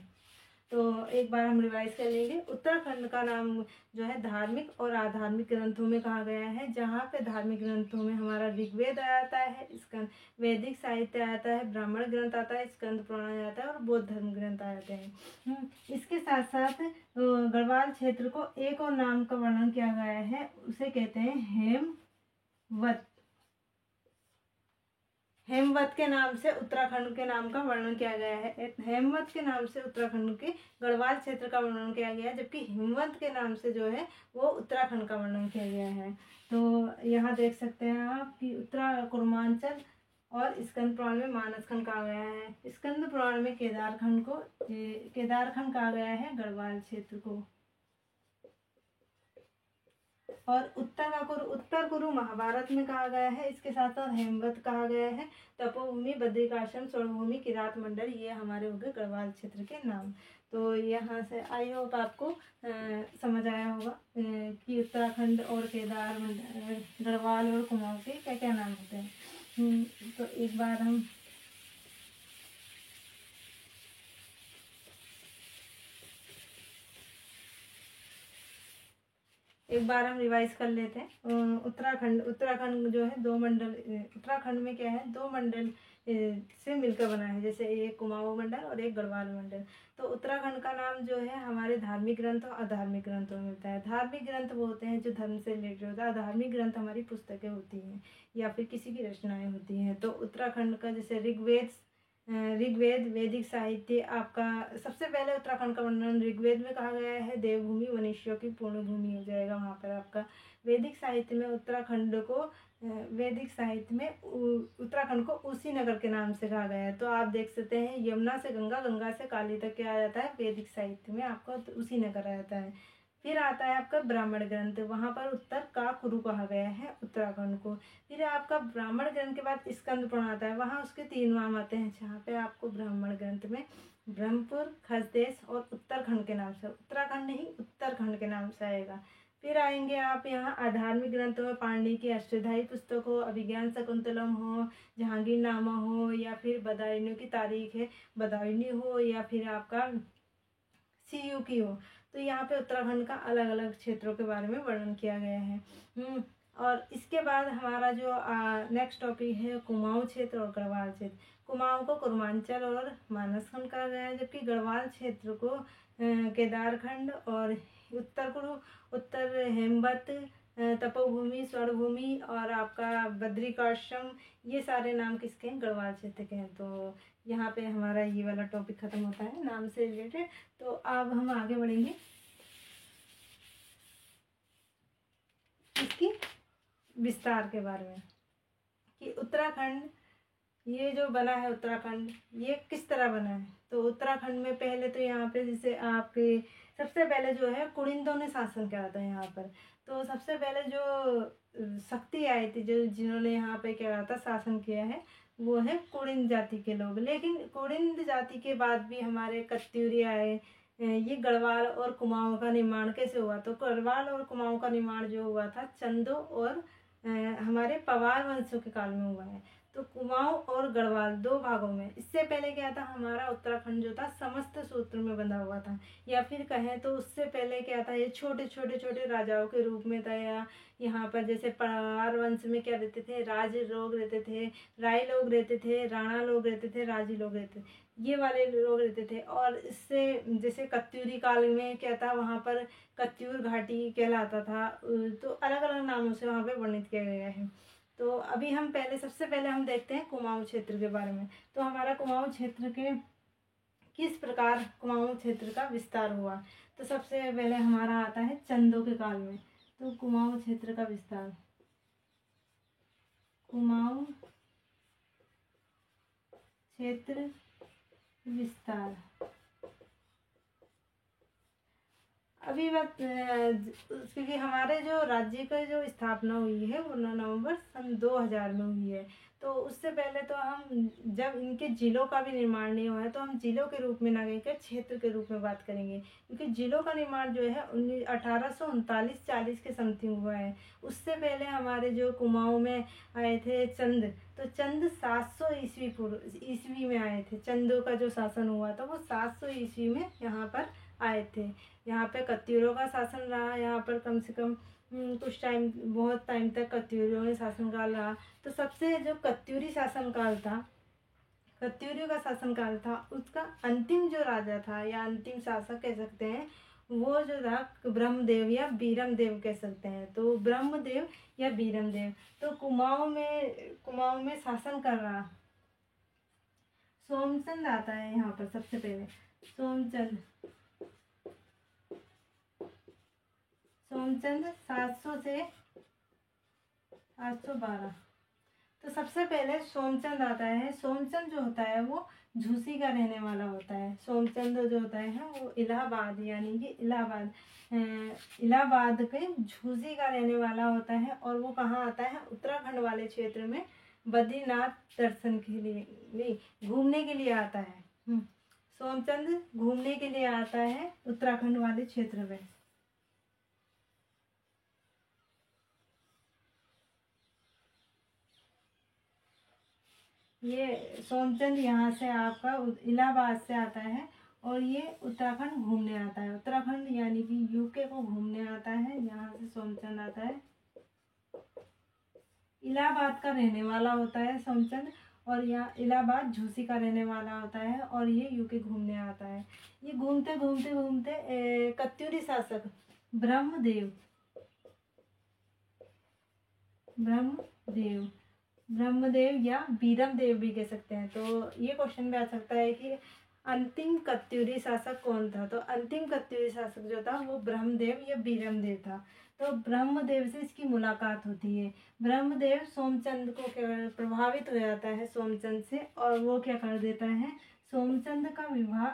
तो एक बार हम रिवाइज कर लेंगे। उत्तराखंड का नाम जो है धार्मिक और आधार्मिक ग्रंथों में कहा गया है, जहाँ पे धार्मिक ग्रंथों में हमारा ऋग्वेद आता है, स्कंद वैदिक साहित्य आता है, ब्राह्मण ग्रंथ आता है, स्कंद पुराण आता है और बौद्ध धर्म ग्रंथ आते हैं। इसके साथ साथ गढ़वाल क्षेत्र को एक और नाम का वर्णन किया गया है, उसे कहते हैं हेमवत। हेमवत के नाम से उत्तराखंड के नाम का वर्णन किया गया है। हेमवत के नाम से उत्तराखंड के गढ़वाल क्षेत्र का वर्णन किया गया है, जबकि हिमवंत के नाम से जो है वो उत्तराखंड का वर्णन किया गया है। तो यहाँ देख सकते हैं आप कि कुर्मांचल और स्कंद पुराण में मानसखंड कहा गया है। स्कंद पुराण में केदारखंड कहा गया है गढ़वाल क्षेत्र को। और उत्तर कुरु महाभारत में कहा गया है। इसके साथ साथ हेमवत कहा गया है, तपोभूमि, बद्रिकाश्रम, स्वर्णभूमि, किरात मंडल, ये हमारे हो गए गढ़वाल क्षेत्र के नाम। तो यहाँ से आई होप आपको समझ आया होगा कि उत्तराखंड और केदार गढ़वाल और कुमाऊं के क्या क्या नाम होते हैं। तो एक बार हम रिवाइज कर लेते हैं। उत्तराखंड जो है दो मंडल, उत्तराखंड में क्या है, दो मंडल से मिलकर बना है, जैसे एक कुमाऊं मंडल और एक गढ़वाल मंडल। तो उत्तराखंड का नाम जो है हमारे धार्मिक ग्रंथ और अधार्मिक ग्रंथों में मिलता है। धार्मिक ग्रंथ वो होते हैं जो धर्म से रिलेटेड होता है, अधार्मिक ग्रंथ हमारी पुस्तकें होती हैं या फिर किसी की रचनाएं होती हैं। तो उत्तराखंड का जैसे ऋग्वेद वैदिक साहित्य आपका सबसे पहले उत्तराखंड का वर्णन ऋग्वेद में कहा गया है, देवभूमि मनुष्यों की पूर्ण भूमि हो जाएगा वहाँ पर आपका। वैदिक साहित्य में उत्तराखंड को उसी नगर के नाम से कहा गया है। तो आप देख सकते हैं यमुना से गंगा, गंगा से काली तक क्या आ जाता है, वैदिक साहित्य में आपका उसी नगर आ जाता है। फिर आता है आपका ब्राह्मण ग्रंथ, वहाँ पर उत्तर का कुरु कहा गया है उत्तराखंड को। फिर आपका ब्राह्मण ग्रंथ के बाद स्कंद पुराण आता है, वहाँ उसके 3 नाम आते हैं, जहाँ पे आपको ब्राह्मण ग्रंथ में ब्रह्मपुर, खसदेश और उत्तराखंड के नाम से, उत्तराखंड नहीं उत्तराखंड के नाम से आएगा। फिर आएंगे आप यहाँ अधार्मिक ग्रंथों में पाणिनि की अष्टधाई पुस्तक हो, अभिज्ञान शकुंतलम हो, जहांगीरनामा हो, या फिर बदायूं की तारीख है बदायूनी हो, या फिर आपका सीयू की हो। तो यहाँ पे उत्तराखंड का अलग अलग क्षेत्रों के बारे में वर्णन किया गया है। और इसके बाद हमारा जो नेक्स्ट टॉपिक है कुमाऊं क्षेत्र और गढ़वाल क्षेत्र। कुमाऊं को कुर्मांचल और मानसखंड कहा गया है, जबकि गढ़वाल क्षेत्र को केदारखंड और उत्तर हेमवत, तपोभूमि, स्वर्णभूमि और आपका बद्रिकाश्रम, ये सारे नाम किसके हैं, गढ़वाल क्षेत्र के हैं। तो यहाँ पे हमारा ये वाला टॉपिक खत्म होता है नाम से रिलेटेड। तो अब हम आगे बढ़ेंगे इसकी विस्तार के बारे में कि उत्तराखंड ये जो बना है, उत्तराखंड ये किस तरह बना है। तो उत्तराखंड में पहले तो यहाँ पे जैसे आपके सबसे पहले जो है कुड़िंदों ने शासन किया था यहाँ पर। तो सबसे पहले जो शक्ति आई थी, जो जिन्होंने यहाँ पे क्या था शासन किया है, वो है कुड़िंद जाति के लोग। लेकिन कुड़िंद जाति के बाद भी हमारे कत्यूरी आए। ये गढ़वाल और कुमाऊं का निर्माण कैसे हुआ, तो गढ़वाल और कुमाऊं का निर्माण जो हुआ था चंदों और हमारे पवार वंशों के काल में हुआ है। तो कुमाऊं और गढ़वाल दो भागों में। इससे पहले क्या था, हमारा उत्तराखंड जो था समस्त सूत्र में बंधा हुआ था, या फिर कहें तो उससे पहले क्या था, ये छोटे छोटे राजाओं के रूप में था। या यहाँ पर जैसे पवार वंश में क्या रहते थे, राज लोग रहते थे, राय लोग रहते थे, राणा लोग रहते थे, राजी लोग रहते थे, ये वाले लोग रहते थे। और इससे जैसे कत्यूरी काल में क्या था, वहाँ पर कत्यूर घाटी कहलाता था। तो अलग अलग नामों से वहाँ पे वर्णित किया गया है। तो अभी हम सबसे पहले हम देखते हैं कुमाऊं क्षेत्र के बारे में। तो हमारा कुमाऊं क्षेत्र के किस प्रकार कुमाऊं क्षेत्र का विस्तार हुआ। तो सबसे पहले हमारा आता है चंदों के काल में। तो कुमाऊं क्षेत्र का विस्तार, कुमाऊं क्षेत्र विस्तार। अभी बात क्योंकि हमारे जो राज्य का जो स्थापना हुई है वो 9 नवंबर सन 2000 में हुई है। तो उससे पहले तो हम जब इनके जिलों का भी निर्माण नहीं हुआ है, तो हम जिलों के रूप में ना कहकर क्षेत्र के रूप में बात करेंगे, क्योंकि जिलों का निर्माण जो है 1839-40 के समथिंग हुआ है। उससे पहले हमारे जो कुमाऊं में आए थे चंद, तो चंद 700 ईस्वी में आए थे। चंदों का जो शासन हुआ था वो 700 ईस्वी में यहाँ पर आए थे। यहाँ पे कत्यूरों का शासन रहा, यहाँ पर कम से कम कुछ टाइम, बहुत टाइम तक कत्यूरियों में शासनकाल रहा। तो सबसे जो कत्यूरी शासनकाल था, कत्यूरियों का शासनकाल था, उसका अंतिम जो राजा था या अंतिम शासक कह सकते हैं, वो जो था ब्रह्मदेव या बीरमदेव कह सकते हैं। तो ब्रह्मदेव या बीरमदेव। तो कुमाऊं में शासन कर रहा सोमचंद आता है यहाँ पर सबसे पहले। सोमचंद 700 से 812। तो सबसे पहले सोमचंद आता है। सोमचंद जो होता है वो झूसी का रहने वाला होता है। सोमचंद जो होता है वो इलाहाबाद यानी कि इलाहाबाद के झूसी का रहने वाला होता है। और वो कहाँ आता है? उत्तराखंड वाले क्षेत्र में बद्रीनाथ दर्शन के लिए, नहीं, घूमने के लिए आता है। सोमचंद घूमने के लिए आता है उत्तराखंड वाले क्षेत्र में। ये सोमचंद यहाँ से आपका इलाहाबाद से आता है और ये उत्तराखंड घूमने आता है। उत्तराखंड यानी कि यूके को घूमने आता है। यहाँ से सोमचंद आता है। इलाहाबाद का रहने वाला होता है सोमचंद, और यहाँ इलाहाबाद झूसी का रहने वाला होता है और ये यूके घूमने आता है। ये घूमते घूमते घूमते कत्यूरी शासक ब्रह्मदेव ब्रह्मदेव या बीरम देव भी कह सकते हैं। तो ये क्वेश्चन में आ सकता है कि अंतिम कत्यूरी शासक कौन था? तो अंतिम कत्यूरी शासक जो था वो ब्रह्मदेव या बीरम देव था। तो ब्रह्मदेव से इसकी मुलाकात होती है। ब्रह्मदेव सोमचंद को क्या प्रभावित हो जाता है सोमचंद से, और वो क्या कर देता है? सोमचंद का विवाह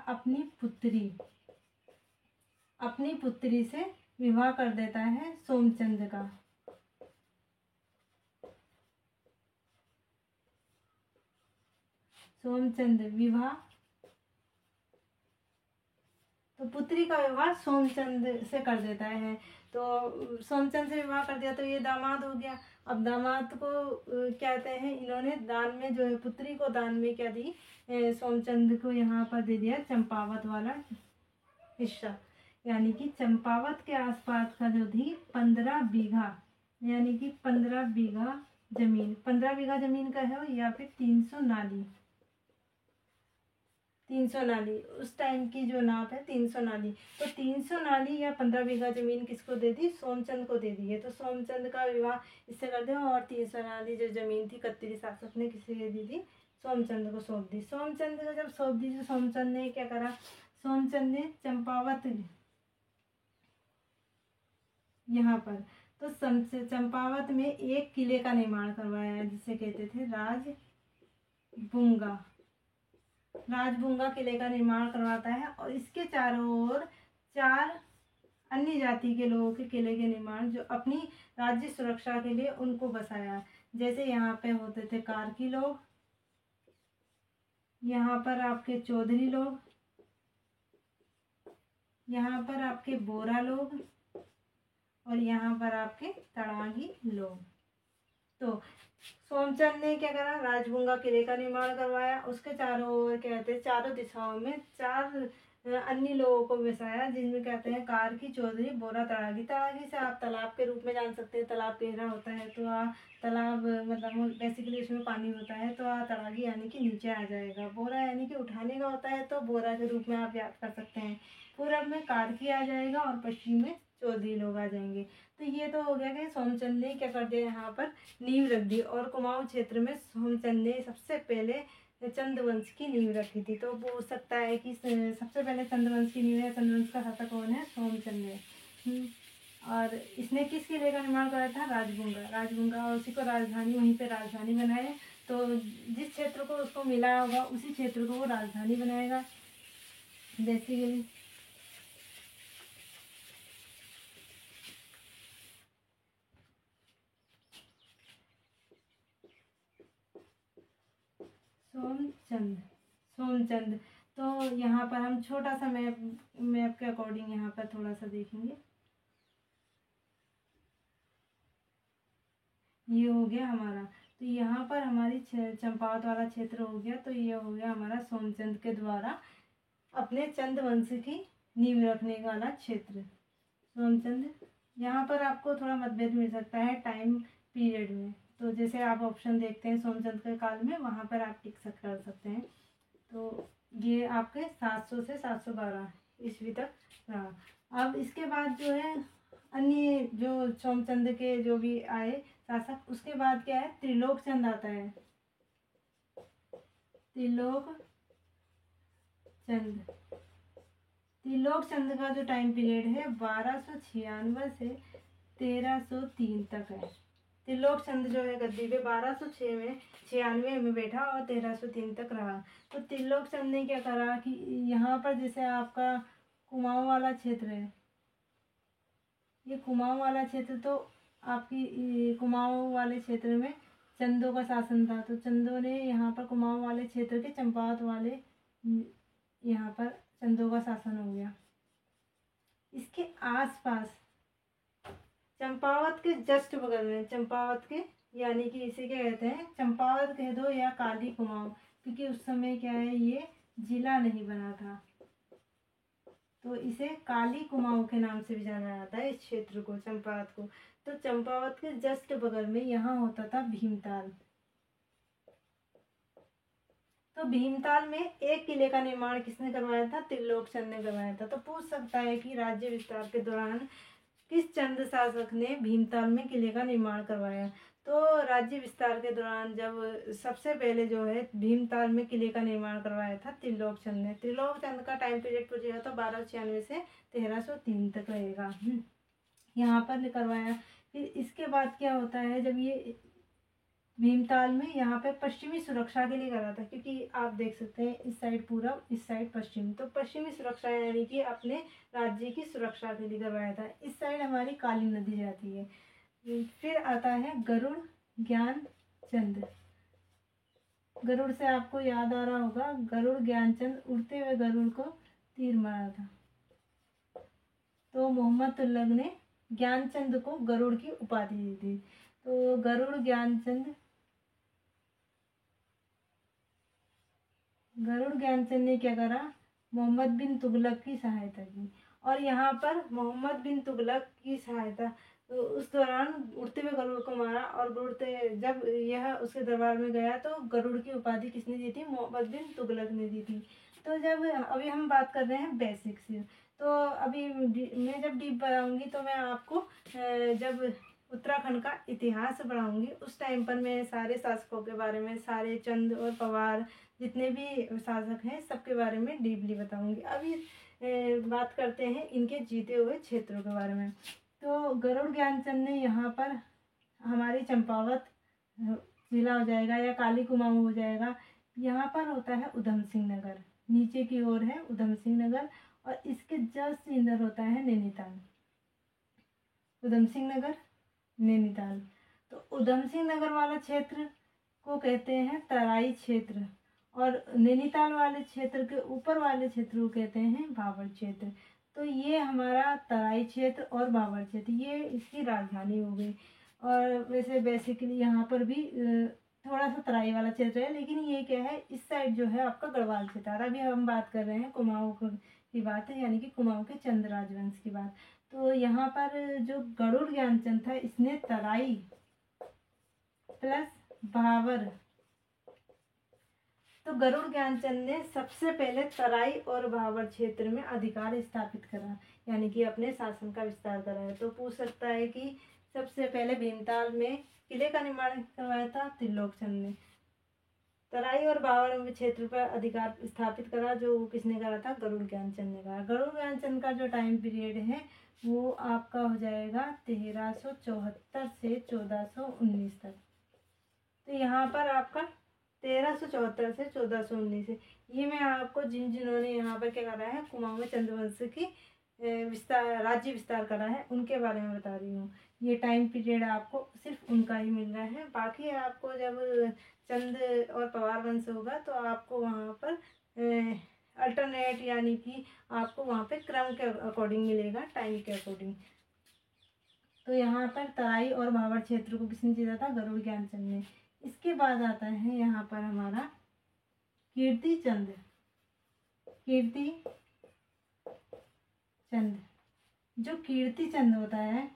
अपनी पुत्री से विवाह कर देता है सोमचंद का। सोमचंद विवाह, तो पुत्री का विवाह सोमचंद से कर देता है। तो सोमचंद से विवाह कर दिया तो ये दामाद हो गया। अब दामाद को कहते हैं, इन्होंने दान में जो है पुत्री को दान में क्या दी? सोमचंद को यहाँ पर दे दिया चंपावत वाला हिस्सा, यानी कि चंपावत के आसपास का जो थी 15 बीघा, यानी कि 15 बीघा जमीन, 15 बीघा जमीन का है, या फिर 300 नाली, 300 नाली उस टाइम की जो नाप है 300 नाली। तो 300 नाली या 15 बीघा जमीन किसको दे दी? सोमचंद को दे दी है। तो सोमचंद का विवाह इससे कर दिया, और 300 नाली जो जमीन थी कत्यूरी शासक ने किसे दे दी थी? सोमचंद को सौंप दी। सोमचंद को जब सौंप दी तो सोमचंद ने क्या करा? सोमचंद ने चंपावत यहाँ पर तो चंपावत में एक किले का निर्माण करवाया जिसे कहते थे राजबुंगा किले का निर्माण करवाता है। और इसके चारों ओर 4 अन्य जाति के लोगों के किले के निर्माण, जो अपनी राज्य सुरक्षा के लिए उनको बसाया। जैसे यहाँ पे होते थे कार्की लोग, यहाँ पर आपके चौधरी लोग, यहाँ पर आपके बोरा लोग, और यहाँ पर आपके तड़ागी लोग। तो सोमचंद ने क्या करा? राजबुंगा किले का निर्माण करवाया। उसके चारों ओर कहते हैं, चारों दिशाओं में 4 अन्य लोगों को बसाया, जिनमें कहते हैं कार्की, चौधरी, बोरा, तड़ागी। तड़ागी से आप तालाब के रूप में जान सकते हैं। तालाब गहरा होता है तो तालाब मतलब बेसिकली उसमें पानी होता है, तो तड़ागी यानी कि नीचे आ जाएगा। बोरा यानी कि उठाने का होता है, तो बोरा के रूप में आप याद कर सकते हैं। पूरब में कार्की आ जाएगा और पश्चिम में चौधरी लोग आ जाएंगे। तो ये तो हो गया कि सोमचंद ने क्या कर दिया? यहाँ पर नींव रख दी। और कुमाऊं क्षेत्र में सोमचंद ने सबसे पहले चंद्रवंश की नींव रखी थी। तो वो हो सकता है कि सबसे पहले चंद्रवंश की नींव है। चंद्रवंश का शासक कौन है? सोमचंद ने। और इसने किस किले का निर्माण कराया था? राजबुंगा, और उसी को राजधानी, वहीं पे राजधानी बनाए। तो जिस क्षेत्र को उसको मिला होगा उसी क्षेत्र को वो राजधानी बनाएगा बेसिकली। सोमचंद तो यहाँ पर हम छोटा सा मैप के अकॉर्डिंग यहाँ पर थोड़ा सा देखेंगे। ये हो गया हमारा, तो यहाँ पर हमारी चंपावत वाला क्षेत्र हो गया। तो ये हो गया हमारा सोमचंद के द्वारा अपने चंद्रवंश की नींव रखने वाला क्षेत्र सोमचंद। यहाँ पर आपको थोड़ा मतभेद मिल सकता है टाइम पीरियड में। तो जैसे आप ऑप्शन देखते हैं सोमचंद के काल में, वहाँ पर आप टिक कर सकते हैं। तो ये आपके 700 से 712 ईस्वी तक रहा। अब इसके बाद जो है अन्य जो सोमचंद के जो भी आए शासक, उसके बाद क्या है? त्रिलोक चंद आता है। त्रिलोक चंद का जो टाइम पीरियड है 1296 से 1303 तक है। त्रिलोक चंद जो है गद्दी पे 1206 में 96 में बैठा और 1303 तक रहा। तो त्रिलोक चंद ने क्या करा कि यहाँ पर जैसे आपका कुमाऊँ वाला क्षेत्र है, ये कुमाऊँ वाला क्षेत्र, तो आपकी कुमाऊँ वाले क्षेत्र में चंदों का शासन था। तो चंदों ने यहाँ पर कुमाऊँ वाले क्षेत्र के चंपावत वाले यहाँ पर चंदों का शासन हो गया। इसके आसपास चंपावत के जस्ट बगल में, चंपावत के यानी कि इसे क्या कहते हैं, चंपावत कह दो या काली कुमाऊँ, क्योंकि उस समय क्या है ये जिला नहीं बना था, तो इसे काली कुमाऊँ के नाम से भी जाना जाता है इस क्षेत्र को, चंपावत को। तो चंपावत के जस्ट बगल में यहाँ होता था भीमताल। तो भीमताल में एक किले का निर्माण किसने करवाया था? त्रिलोक चंद ने करवाया था। तो पूछ सकता है कि राज्य विस्तार के दौरान किस चंद शासक ने भीमताल में किले का निर्माण करवाया? तो राज्य विस्तार के दौरान जब सबसे पहले जो है भीमताल में किले का निर्माण करवाया था त्रिलोक चंद ने। त्रिलोक चंद का टाइम पीरियड पूछेगा तो 1296 से 1303 तक रहेगा। यहाँ पर करवाया। फिर इसके बाद क्या होता है, जब ये भीमताल में यहाँ पे पश्चिमी सुरक्षा के लिए करा था, क्योंकि आप देख सकते हैं इस साइड पूरब, इस साइड पश्चिम, तो पश्चिमी सुरक्षा यानी कि अपने राज्य की सुरक्षा के लिए करवाया था। इस साइड हमारी काली नदी जाती है। फिर आता है गरुड़ ज्ञानचंद। गरुड़ से आपको याद आ रहा होगा, गरुड़ ज्ञानचंद उड़ते हुए गरुड़ को तीर मारा था। तो मोहम्मद तुगलक ने ज्ञानचंद को गरुड़ की उपाधि दी थी। तो गरुड़ ज्ञानचंद ने क्या करा, मोहम्मद बिन तुगलक की सहायता की। और यहाँ पर मोहम्मद बिन तुगलक की सहायता, तो उस दौरान उड़ते हुए गरुड़ को मारा, और जब यह उसके दरबार में गया तो गरुड़ की उपाधि किसने दी थी? मोहम्मद बिन तुगलक ने दी थी। तो जब अभी हम बात कर रहे हैं बेसिक्स, तो अभी मैं जब डीप बताऊंगी तो मैं आपको जब उत्तराखंड का इतिहास पढ़ाऊंगी उस टाइम पर मैं सारे शासकों के बारे में, सारे चंद और पवार जितने भी शासक हैं सबके बारे में डीपली बताऊंगी। अभी बात करते हैं इनके जीते हुए क्षेत्रों के बारे में। तो गरुड़ ज्ञानचंद ने यहाँ पर हमारी चंपावत जिला हो जाएगा या काली कुमाऊँ हो जाएगा, यहाँ पर होता है उधम सिंह नगर, नीचे की ओर है उधम सिंह नगर, और इसके जस्ट इधर होता है नैनीताल। उधम सिंह नगर, नैनीताल। तो उधम सिंह नगर वाला क्षेत्र को कहते हैं तराई क्षेत्र, और नैनीताल वाले क्षेत्र के ऊपर वाले क्षेत्र को कहते हैं भाबर क्षेत्र। तो ये हमारा तराई क्षेत्र और भाबर क्षेत्र, ये इसकी राजधानी हो गई। और वैसे बेसिकली यहाँ पर भी थोड़ा सा तराई वाला क्षेत्र है, लेकिन ये क्या है, इस साइड जो है आपका गढ़वाल क्षेत्र। अभी हम बात कर रहे हैं कुमाऊँ की बात है, यानी कि कुमाऊँ के चंद राजवंश की बात। तो यहाँ पर जो गरुड़ ज्ञानचंद था, इसने तराई प्लस भाबर, तो गरुड़ ज्ञानचंद ने सबसे पहले तराई और भाबर क्षेत्र में अधिकार स्थापित करा, यानी कि अपने शासन का विस्तार कराया। तो पूछ सकता है कि सबसे पहले भीमताल में किले का निर्माण करवाया था त्रिलोक चंद ने। तराई और भाबर क्षेत्र पर अधिकार स्थापित करा जो किसने करा था? गरुड़ ज्ञानचंद ने करा। गरुड़ ज्ञानचंद का जो टाइम पीरियड है वो आपका हो जाएगा 1374 से 1419 तक। तो यहाँ पर आपका 1374 से 1419 है। ये मैं आपको जिन्होंने यहाँ पर क्या करा है, कुमाऊँ में चंद्रवंश की राज्य विस्तार करा है उनके बारे में बता रही हूँ। ये टाइम पीरियड आपको सिर्फ उनका ही मिल रहा है। बाकी आपको जब चंद और पवार वंश होगा तो आपको वहाँ पर अल्टरनेट, यानी कि आपको वहाँ पे क्रम के अकॉर्डिंग मिलेगा, टाइम के अकॉर्डिंग। तो यहाँ पर तराई और भाबर क्षेत्र को किसने जीता था? गरुड़ ज्ञानचंद ने। इसके बाद आता है यहाँ पर हमारा कीर्ति चंद। जो कीर्ति चंद होता है,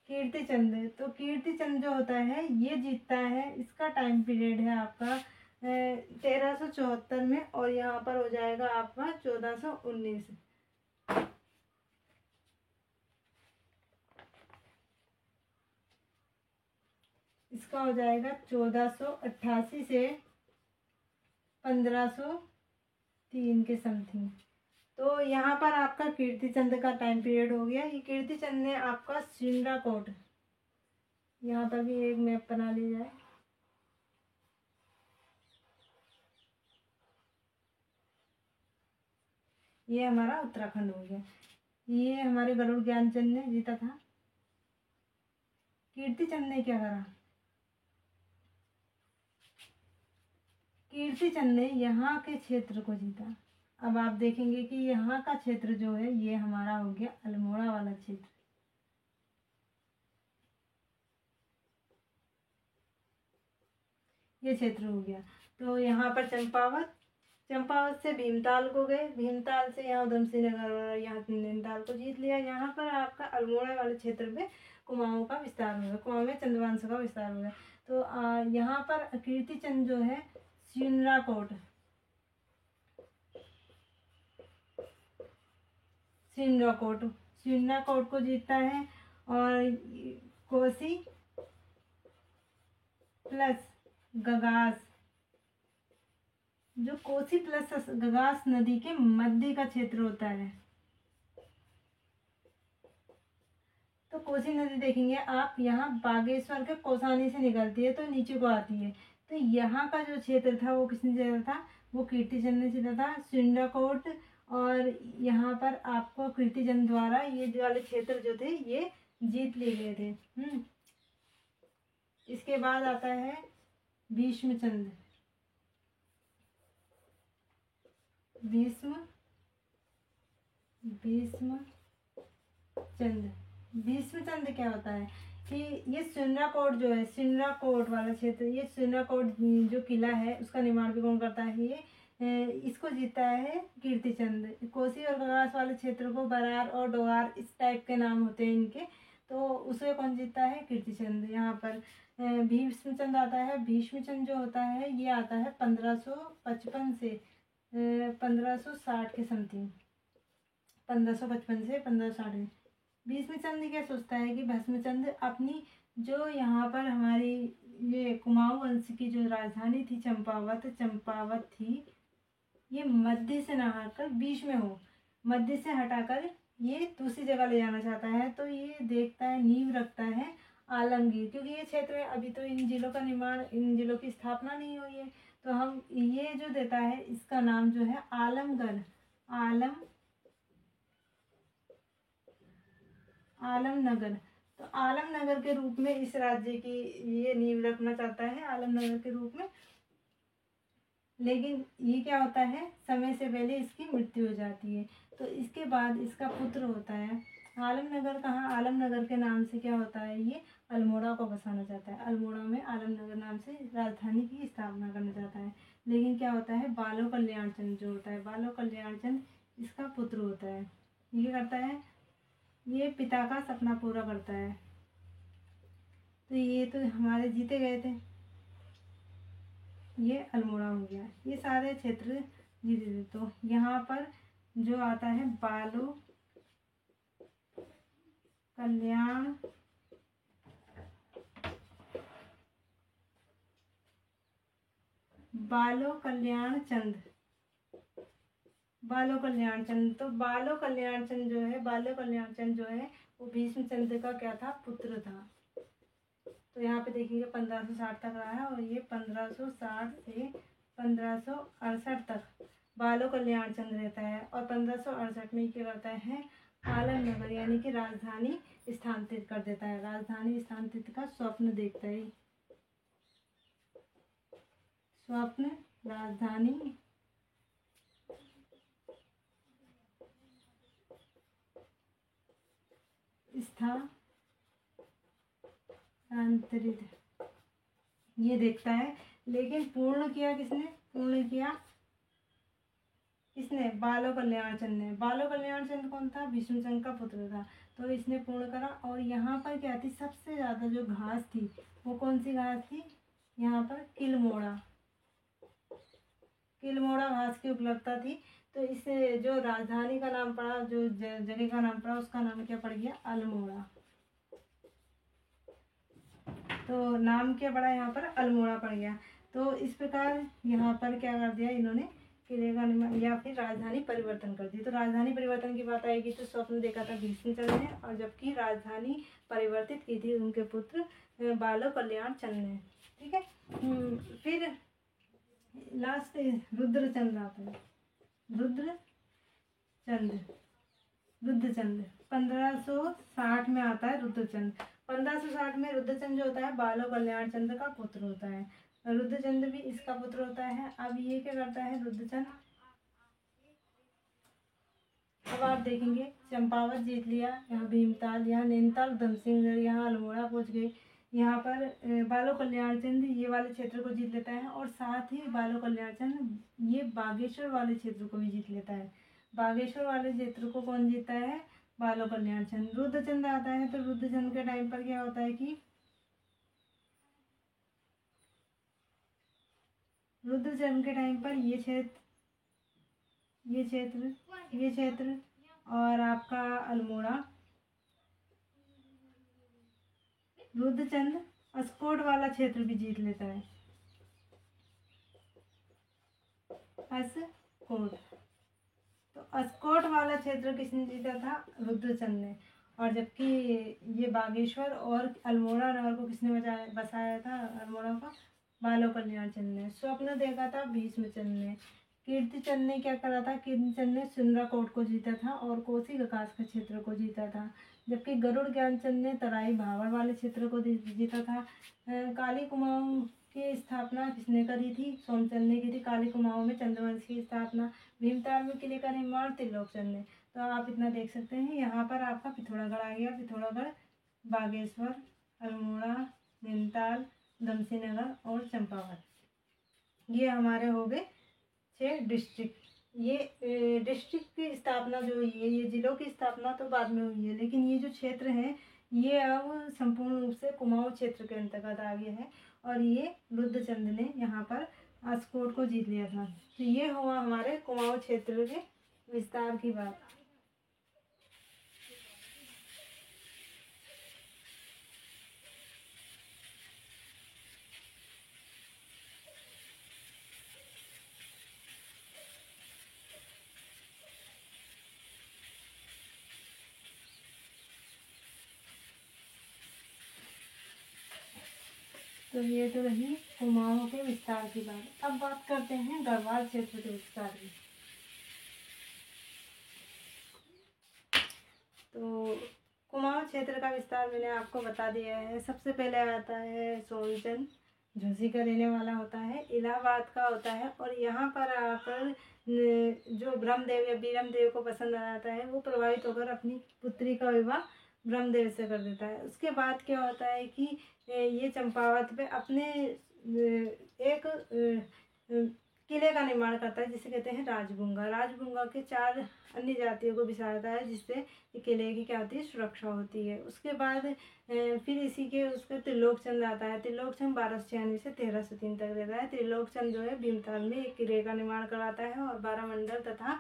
तो कीर्ति चंद जो होता है ये जीतता है। इसका टाइम पीरियड है आपका 1374 में, और यहाँ पर हो जाएगा आपका 1419। इसका हो जाएगा 1488 से 1503 के समथिंग। तो यहाँ पर आपका कीर्तिचंद का टाइम पीरियड हो गया। ये कीर्तिचंद ने आपका सिंड्राकोट, यहाँ पर भी एक मैप बना लिया जाए। ये हमारा उत्तराखंड हो गया। ये हमारे गरुड़ ज्ञानचंद ने जीता था। कीर्तिचंद ने क्या करा, कीर्तिचंद ने यहाँ के क्षेत्र को जीता। अब आप देखेंगे कि यहाँ का क्षेत्र जो है ये हमारा हो गया अल्मोड़ा वाला क्षेत्र। ये क्षेत्र हो गया। तो यहाँ पर चंपावत, चंपावत से भीमताल को गए, भीमताल से यहाँ उधम सिंह नगर और यहाँ नैनीताल को जीत लिया। यहाँ पर आपका अल्मोड़ा वाले क्षेत्र में कुमाऊं का विस्तार हो गया, कुमाऊं में चंद्रवंश का विस्तार हो गया। तो यहाँ पर कीर्तिचंद जो है सिंड्राकोट, सिंड्राकोट, सिंड्राकोट को जीतता है। और कोसी प्लस गगास, जो कोसी प्लस गगास नदी के मध्य का क्षेत्र होता है। तो कोसी नदी देखेंगे आप, यहाँ बागेश्वर के कौसानी से निकलती है तो नीचे को आती है। तो यहाँ का जो क्षेत्र था वो किसने जीता था, वो कीर्तिचंद ने जीता था, सिंड्राकोट। और यहाँ पर आपको कीर्तिचंद द्वारा ये वाले क्षेत्र जो थे ये जीत लिए गए थे। इसके बाद आता है भीष्मचंद, भीष्मचंद, भीष्मचंद क्या होता है कि ये सिंड्राकोट जो है, सिंड्राकोट वाला क्षेत्र, ये सिंड्राकोट जो किला है उसका निर्माण भी कौन करता है, ये इसको जीता है कीर्तिचंद। कोसी और गगास वाले क्षेत्र को बरार और डोगार इस टाइप के नाम होते हैं इनके, तो उसे कौन जीता है, कीर्तिचंद। यहाँ पर भीष्मचंद आता है। भीष्मचंद जो होता है ये आता है 1555 से 1560 के समथिंग, 1555 से 1560। भीष्मचंद क्या सोचता है कि भीष्मचंद अपनी जो यहाँ पर हमारी ये कुमाऊं वंश की जो राजधानी थी चंपावत, चंपावत थी, ये मध्य से ना हटकर बीच में हो, मध्य से हटाकर ये दूसरी जगह ले जाना चाहता है। तो ये देखता है, नींव रखता है आलमगीर, क्योंकि ये क्षेत्र है अभी तो इन जिलों का निर्माण, इन जिलों की स्थापना नहीं हुई है। तो हम ये जो देता है इसका नाम जो है आलमगढ़, आलमनगर। तो आलमनगर के रूप में इस राज्य की ये नींव रखना चाहता है, आलमनगर के रूप में। लेकिन ये क्या होता है, समय से पहले इसकी मृत्यु हो जाती है। तो इसके बाद इसका पुत्र होता है आलमनगर। कहाँ, आलमनगर के नाम से क्या होता है, ये अल्मोड़ा को बसाना चाहता है, अल्मोड़ा में आलमनगर नाम से राजधानी की स्थापना करना चाहता है। लेकिन क्या होता है, बालो कल्याण चंद जो होता है, बालो कल्याण चंद इसका पुत्र होता है। ये करता है, ये पिता का सपना पूरा करता है। तो ये तो हमारे जीते गए थे, ये अल्मोड़ा हो गया, ये सारे क्षेत्र जीते थे। तो यहाँ पर जो आता है बालो कल्याण, बालो कल्याण चंद, बालो कल्याण चंद। तो बालो कल्याण चंद जो है, बालो कल्याण चंद जो है वो भीष्मचंद्र का क्या था, पुत्र था। तो यहाँ पे देखिए 1560 तक रहा है, और ये 1560 से 1568 तक बालो कल्याण चंद रहता है। और 1568 में क्या करता है, आलमनगर यानी कि राजधानी स्थानांतरित कर देता है, राजधानी स्थानांतरित का स्वप्न देखता है, स्वप्न राजधानी स्थानांतरित ये देखता है। लेकिन पूर्ण किया किसने, पूर्ण किया किसने, बालो कल्याण चंद ने। बालो कल्याण चंद कौन था, भीष्मचंद का पुत्र था। तो इसने पूर्ण करा। और यहाँ पर क्या थी, सबसे ज़्यादा जो घास थी वो कौन सी घास थी, यहाँ पर किलमोड़ा, किलमोड़ा घास की उपलब्धता थी। तो इससे जो राजधानी का नाम पड़ा, जो जगह का नाम पड़ा, उसका नाम क्या पड़ गया, अल्मोड़ा। तो नाम क्या पड़ा यहाँ पर, अल्मोड़ा पड़ गया। तो इस प्रकार यहाँ पर क्या कर दिया इन्होंने, किले का निर्माण या फिर राजधानी परिवर्तन कर दी। तो राजधानी परिवर्तन की बात आएगी तो स्वप्न देखा था भीष्मचंद्र ने, और जबकि राजधानी परिवर्तित की थी उनके पुत्र बालो कल्याण चंद्र ने। ठीक है। फिर लास्ट रुद्रचंद्र आता है। रुद्रचंद्र 1560 में आता है रुद्रचंद्र। 1560 में रुद्रचंद्र जो होता है बालो कल्याण चंद्र का पुत्र होता है। रुद्रचंद्र भी इसका पुत्र होता है। अब ये क्या करता है रुद्रचंद्र, अब आप देखेंगे चंपावत जीत लिया, यहाँ भीमताल, यहाँ नैनीताल, उधमसिंहगढ़, यहाँ अल्मोड़ा पहुँच गए। यहाँ पर बालो कल्याण चंद्र ये वाले क्षेत्र को जीत लेता है, और साथ ही बालो कल्याण चंद्र ये बागेश्वर वाले क्षेत्र को भी जीत लेता है। बागेश्वर वाले क्षेत्र को कौन जीतता है? बालो कल्याण चंद्र। रुद्रचंद्र आता है तो रुद्रचंद्र के टाइम पर क्या होता है कि रुद्रचंद्र के टाइम पर ये क्षेत्र और आपका अल्मोड़ा, रुद्रचंद्र अस्कोट वाला क्षेत्र भी जीत लेता है। अस्कोट, तो अस्कोट वाला क्षेत्र किसने जीता था? रुद्रचंद्र ने। और जबकि ये बागेश्वर और अल्मोड़ा नगर को किसने बसाया था? अल्मोड़ा का बालो कल्याण चंद्र ने। स्वप्न देखा था भीष्मचंद्र ने। कीर्तिचंद ने क्या करा था? कीर्तिचंद ने सुंदराकोट को जीता था और कोसी विकास का क्षेत्र को जीता था। जबकि गरुड़ ज्ञानचंद ने तराई भावर वाले क्षेत्र को जीता था। काली कुमाऊं की स्थापना किसने करी थी? सोमचंद ने की थी। काली कुमाऊं में चंद्रवंश की स्थापना। भीमताल में किले का निर्माण त्रिलोकचंद ने। तो आप इतना देख सकते हैं। यहाँ पर आपका पिथौरागढ़ आ गया। पिथौरागढ़, बागेश्वर, अल्मोड़ा, नैनीताल, उधमसिंहनगर और चंपावत, ये हमारे हो गए 6 डिस्ट्रिक्ट। ये डिस्ट्रिक्ट की स्थापना जो हुई है, ये जिलों की स्थापना तो बाद में हुई है, लेकिन ये जो क्षेत्र हैं ये अब संपूर्ण रूप से कुमाऊं क्षेत्र के अंतर्गत आ गया है। और ये रुद्रचंद्र ने यहाँ पर अस्कोट को जीत लिया था। तो ये हुआ हमारे कुमाऊं क्षेत्र के विस्तार की बात। तो ये तो रही कुमाऊं के विस्तार की बात। अब बात करते हैं गढ़वाल क्षेत्र के विस्तार की। तो कुमाऊं क्षेत्र का विस्तार मैंने आपको बता दिया है। सबसे पहले आता है सोमचंद, झुंसी का रहने वाला होता है, इलाहाबाद का होता है, और यहाँ पर आकर जो ब्रह्मदेव या बीरमदेव को पसंद आता है वो प्रभावित होकर अपनी पुत्री का विवाह ब्रह्मदेव से कर देता है। उसके बाद क्या होता है कि ये चंपावत पे अपने एक किले का निर्माण करता है जिसे कहते हैं राजभुंगा। राजभुंगा के 4 अन्य जातियों को बिसाता है, जिससे किले की क्या होती है? सुरक्षा होती है। उसके बाद फिर इसी के उसके त्रिलोकचंद आता है। त्रिलोकचंद 1296 से 1303 तक रहता है। त्रिलोकचंद जो है भीमताल में एक किले का निर्माण करवाता है और 12 मंडल तथा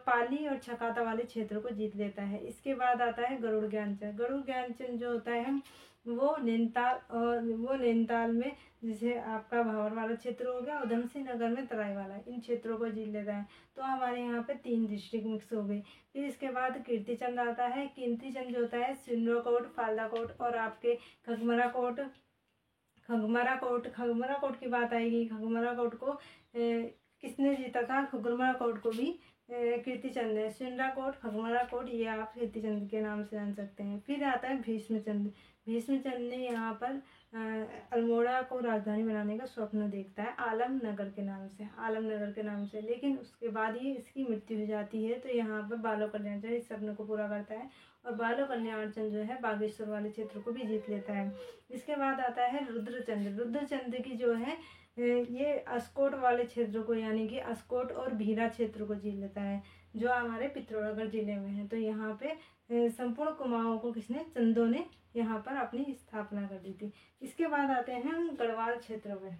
पाली और छकाता वाले क्षेत्रों को जीत लेता है। इसके बाद आता है गरुड़ ज्ञानचंद। गरुड़ ज्ञानचंद जो होता है वो नैनीताल में जैसे आपका भावर वाला क्षेत्र हो गया, उधमसिंह नगर में तराई वाला, इन क्षेत्रों को जीत लेता है। तो हमारे यहाँ पे 3 डिस्ट्रिक्ट मिक्स हो गई। फिर इसके बाद कीर्तिचंद आता है। कीर्तिचंद जो होता है सिंदूरकोट, फालदाकोट और आपके खगमरा कोट की बात आएगी। खगमरा कोट को किसने जीता था? खगमरा कोट को भी कीर्तिचंद ने। सिंदूरकोट, खगमरा कोट ये आप कीर्तिचंद के नाम से जान सकते हैं। फिर आता है भीष्मचंद। भीष्मचंद ने यहाँ पर अल्मोड़ा को राजधानी बनाने का स्वप्न देखता है आलमनगर के नाम से, लेकिन उसके बाद ही इसकी मृत्यु हो जाती है। तो यहाँ पर बालो कल्याण चंद्र इस सपने को पूरा करता है और बालो कल्याण चंद्र जो है बागेश्वर वाले क्षेत्र को भी जीत लेता है। इसके बाद आता है रुद्रचंद्र। रुद्रचंद्र की जो है ये अस्कोट वाले क्षेत्रों को यानी कि अस्कोट और भीरा क्षेत्र को जीत लेता है, जो हमारे पिथौरागढ़ जिले में है। तो यहाँ पे संपूर्ण कुमाऊं को किसने? चंदों ने यहाँ पर अपनी स्थापना कर दी थी। इसके बाद आते हैं हम गढ़वाल क्षेत्र में।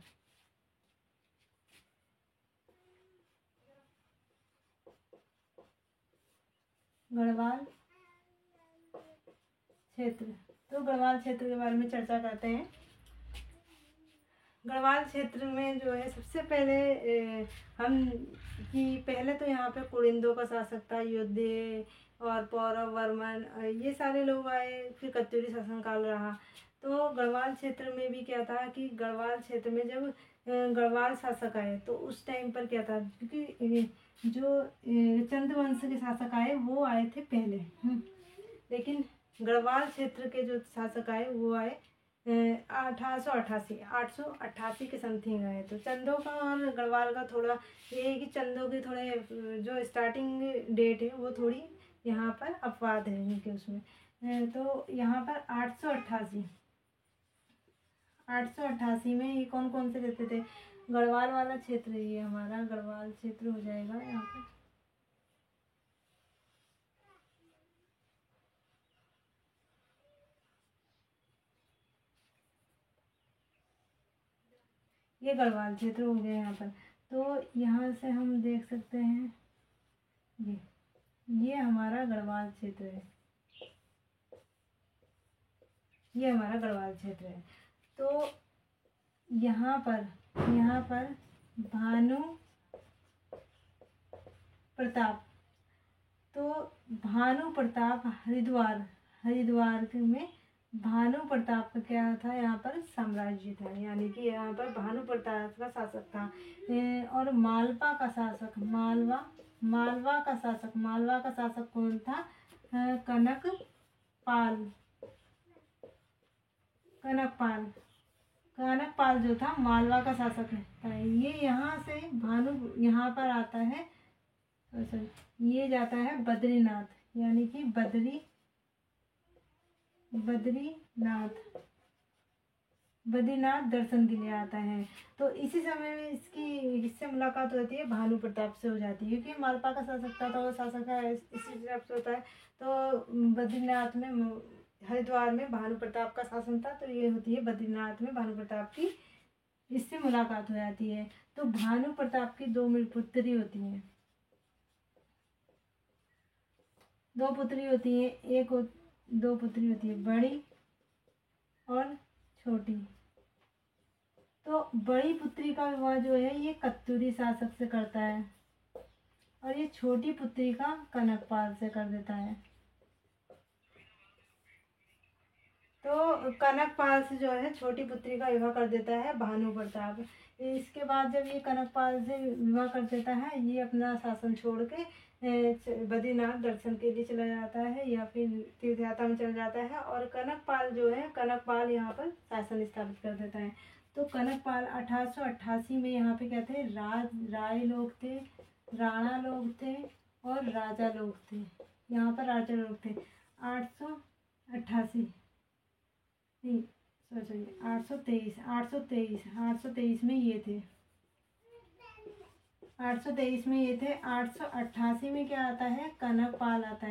गढ़वाल क्षेत्र, तो गढ़वाल क्षेत्र के बारे में चर्चा करते हैं। गढ़वाल क्षेत्र में जो है सबसे पहले हम कि पहले तो यहाँ पे कुलिंदों का शासक था, योद्धे और पौरव वर्मन, ये सारे लोग आए, फिर कत्यूरी शासनकाल रहा। तो गढ़वाल क्षेत्र में भी क्या था कि गढ़वाल क्षेत्र में जब गढ़वाल शासक आए तो उस टाइम पर क्या था, क्योंकि जो चंद्रवंश के शासक आए वो आए थे पहले, लेकिन गढ़वाल क्षेत्र के जो शासक आए वो आए 888 के समथिंग आए। तो चंदों का और गढ़वाल का थोड़ा ये है कि चंदों के थोड़े जो स्टार्टिंग डेट है वो थोड़ी यहाँ पर अपवाद है इनके उसमें। तो यहाँ पर 888 में ये कौन कौन से रहते थे, गढ़वाल वाला क्षेत्र, ये हमारा गढ़वाल क्षेत्र हो जाएगा यहाँ पर। ये गढ़वाल क्षेत्र हो गया यहाँ पर। तो यहाँ से हम देख सकते हैं ये हमारा गढ़वाल क्षेत्र है, ये हमारा गढ़वाल क्षेत्र है। तो यहाँ पर भानु प्रताप, तो भानु प्रताप हरिद्वार में भानु प्रताप का क्या था, यहाँ पर साम्राज्य था, यानी कि यहाँ पर भानु प्रताप का शासक था। और मालवा का शासक कौन था, कनकपाल जो था मालवा का शासक है। ये यहाँ से यहाँ पर आता है, ये जाता है बद्रीनाथ, यानी कि बद्रीनाथ दर्शन के लिए आता है। तो इसी समय में इससे मुलाकात होती है, भानु प्रताप से हो जाती है, क्योंकि मालवा का शासक था तो वो शासक है इसी हिसाब से होता है। तो बद्रीनाथ में हरिद्वार में भानु प्रताप का शासन था, तो ये होती है बद्रीनाथ में भानु प्रताप की इससे मुलाकात हो जाती है। तो भानु प्रताप की दो पुत्री होती हैं, दो पुत्री होती है, दो पुत्री होती है, बड़ी और छोटी। तो बड़ी पुत्री का विवाह जो है ये कत्यूरी शासक से करता है, और ये छोटी पुत्री का कनकपाल से कर देता है। तो कनकपाल से जो है छोटी पुत्री का विवाह कर देता है भानु प्रताप। इसके बाद जब ये कनकपाल से विवाह कर देता है, ये अपना शासन छोड़ के बद्रीनाथ दर्शन के लिए चला जाता है या फिर तीर्थ यात्रा में चला जाता है। और कनकपाल यहाँ पर शासन स्थापित कर देता है। तो कनकपाल 1888 में यहाँ पे क्या थे, राय लोग थे, राणा लोग थे और राजा लोग थे। यहाँ पर राजा लोग थे। 888 नहीं सॉरी 823 में ये थे, 823 में ये थे। 888 में क्या आता है, कनकपाल आता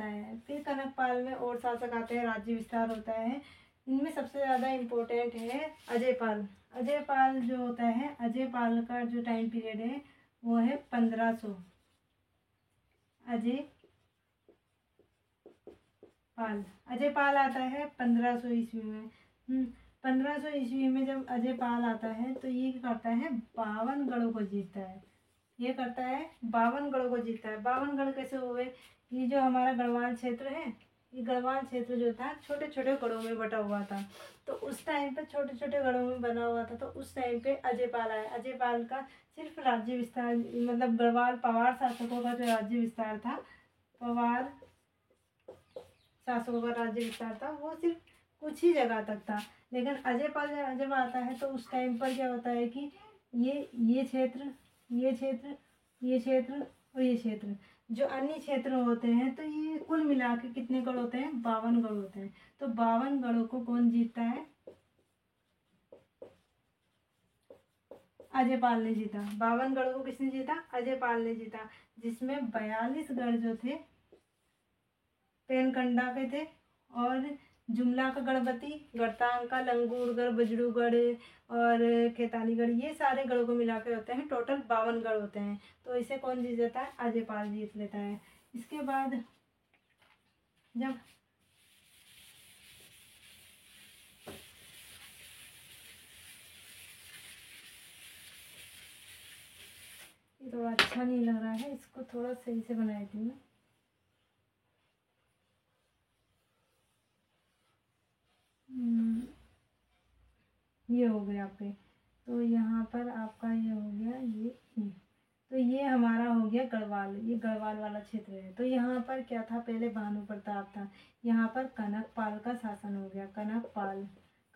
है। फिर कनकपाल में और शासक आते हैं, राज्य विस्तार होता है। इनमें सबसे ज़्यादा इम्पोर्टेंट है अजयपाल जो होता है, अजयपाल का जो टाइम पीरियड है वो है 1500। अजयपाल आता है 1500 ईस्वी में। 1500 ईस्वी में जब अजयपाल आता है तो ये क्या करता है, 52 गढ़ों को जीतता है। 52 गढ़ों को जीतता है। 52 गढ़ कैसे हुए, ये जो हमारा गढ़वाल क्षेत्र है, ये गढ़वाल क्षेत्र जो था छोटे छोटे गढ़ों में बटा हुआ था। तो उस टाइम पे छोटे छोटे गढ़ों में बना हुआ था। तो उस टाइम पे अजयपाल आया। अजयपाल का सिर्फ राज्य विस्तार, मतलब गढ़वाल पवार शासकों का जो राज्य विस्तार था, वो सिर्फ कुछ ही जगह तक था। लेकिन अजयपाल जब आता है तो उस टाइम पर क्या होता है कि ये क्षेत्र और ये क्षेत्र जो अन्य क्षेत्र होते हैं, तो ये कुल मिला के कितने गढ़ होते हैं, 52 गढ़ होते हैं। तो 52 गढ़ों को कौन जीतता है, अजयपाल ने जीता। 52 गढ़ों को किसने जीता, अजयपाल ने जीता। जिसमें 42 गढ़ जो थे पेनकंडा के थे, और जुमला का गढ़वती, गढ़तांग का लंगूरगढ़, बजड़ूगढ़ और खेतानीगढ़, ये सारे गढ़ों को मिला के होते हैं। टोटल 52 गढ़ होते हैं। तो इसे कौन जीत जाता है, अजयपाल जीत लेता है। इसके बाद जब थोड़ा अच्छा नहीं लग रहा है, इसको थोड़ा सही से बनाती हूँ। ये हो गया आपके, तो यहाँ पर आपका ये हो गया, ये तो ये हमारा हो गया गढ़वाल, ये गढ़वाल वाला क्षेत्र है। तो यहाँ पर क्या था, पहले भानु प्रताप था, यहाँ पर कनकपाल का शासन हो गया,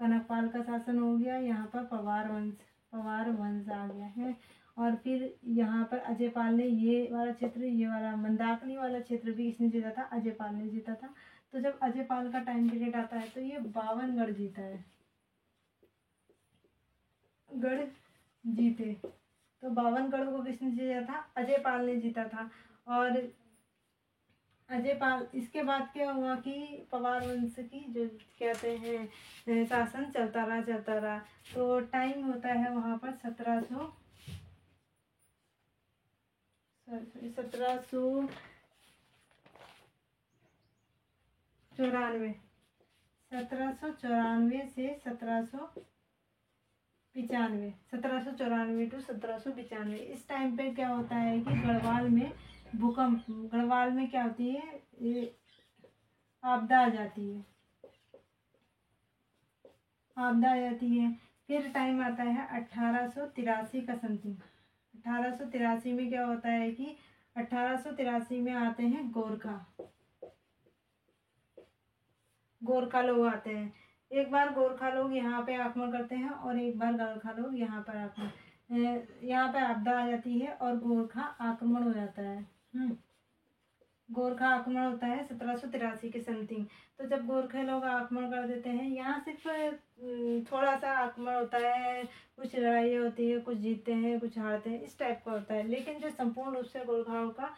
कनकपाल का शासन हो गया। यहाँ पर पवार वंश आ गया है। और फिर यहाँ पर अजयपाल ने ये वाला क्षेत्र, ये वाला मंदाकिनी वाला क्षेत्र भी किसने जीता था, अजयपाल ने जीता था। तो जब अजयपाल का टाइम पीरियड आता है तो ये 52 गढ़ जीता है, गढ़ जीते। तो 52 गढ़ों को किसने जीता था, अजयपाल ने जीता था। और अजयपाल, इसके बाद क्या हुआ कि पवार वंश की जो कहते हैं शासन चलता रहा। तो टाइम होता है वहाँ पर 1794 से 1794 टू 1795। इस टाइम पे क्या होता है कि गढ़वाल में भूकंप, गढ़वाल में क्या होती है, ये आपदा आ जाती है। फिर टाइम आता है 1883 का समथिंग। 1883 में क्या होता है कि 1883 में आते हैं गोरखा लोग आते हैं। एक बार गोरखा लोग यहाँ पे आक्रमण करते हैं और एक बार गोरखा लोग यहाँ पर यहाँ पे आपदा आ जाती है और गोरखा आक्रमण हो जाता है। गोरखा आक्रमण होता है 1783 के समथिंग। तो जब गोरखे लोग आक्रमण कर देते हैं, यहाँ सिर्फ थोड़ा सा आक्रमण होता है, कुछ लड़ाई होती है, कुछ जीतते हैं कुछ हारते हैं, इस टाइप का होता है। लेकिन जो संपूर्ण रूप से गोरखाओं का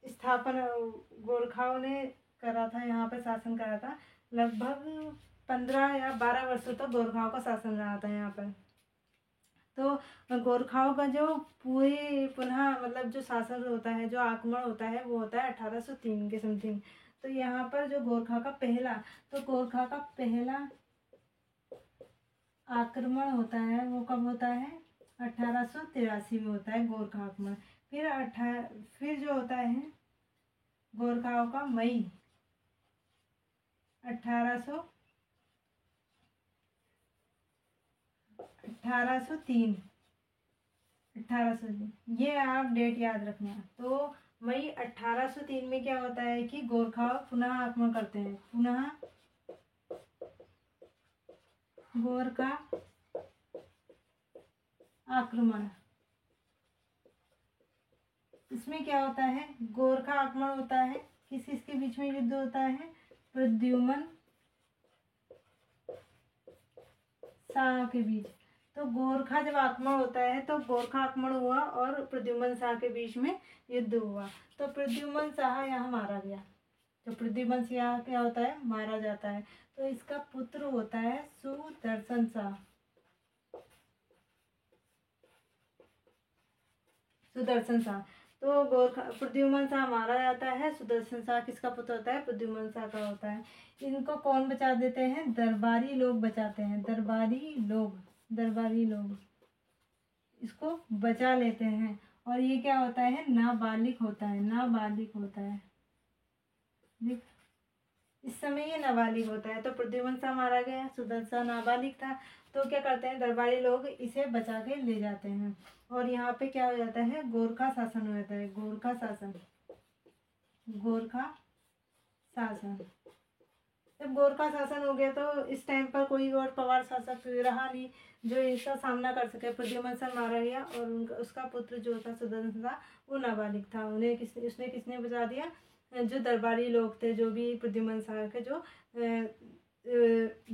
स्थापना गोरखाओं ने करा था, यहाँ पर शासन करा था, लगभग 15 या 12 वर्षों तक गोरखाओं का शासन रहा था यहाँ पर। तो गोरखाओं का जो पूरी पुनः मतलब जो शासन होता है, जो आक्रमण होता है, वो होता है 1803 के समथिंग। तो यहाँ पर जो गोरखा का पहला आक्रमण होता है वो कब होता है, 1883 में होता है गोरखा आक्रमण। फिर जो होता है गोरखाओं का मई 1803, ये आप डेट याद रखना। तो मई 1803 में क्या होता है कि गोरखा पुनः आक्रमण करते हैं, गोरखा आक्रमण। इसमें क्या होता है, गोरखा आक्रमण होता है, किसके बीच में युद्ध होता है, प्रद्युम्न शाह के बीच। तो गोरखा जब आक्रमण होता है तो गोरखा आक्रमण हुआ और प्रद्युम्न शाह के बीच में युद्ध हुआ। तो प्रद्युम्न शाह यहाँ मारा गया। तो प्रद्युम्न शाह क्या होता है, मारा जाता है। तो इसका पुत्र होता है सुदर्शन शाह। तो गोरखा प्रद्युम्न शाह मारा जाता है, सुदर्शन शाह किसका पुत्र होता है, प्रद्युम्न शाह का होता है। इनको कौन बचा देते हैं, दरबारी लोग बचाते हैं, दरबारी लोग इसको बचा लेते हैं। और ये क्या होता है, नाबालिग होता है। देख, इस समय ये नाबालिग होता है। तो प्रद्युम्न शाह मारा गया, सुदर्शन शाह नाबालिग था। तो क्या करते हैं, दरबारी लोग इसे बचा के ले जाते हैं और यहाँ पे क्या हो जाता है, गोरखा शासन हो जाता है। गोरखा शासन जब गोरखा शासन हो गया तो इस टाइम पर कोई और पवार शासक रहा नहीं जो इसका सामना कर सके। प्रद्युम्न शाह मारा गया और उसका पुत्र जो था सुदर्शन शाह, वो नाबालिग था। उसने किसने बचा दिया, जो दरबारी लोग थे, जो भी प्रद्युम्न शाह के जो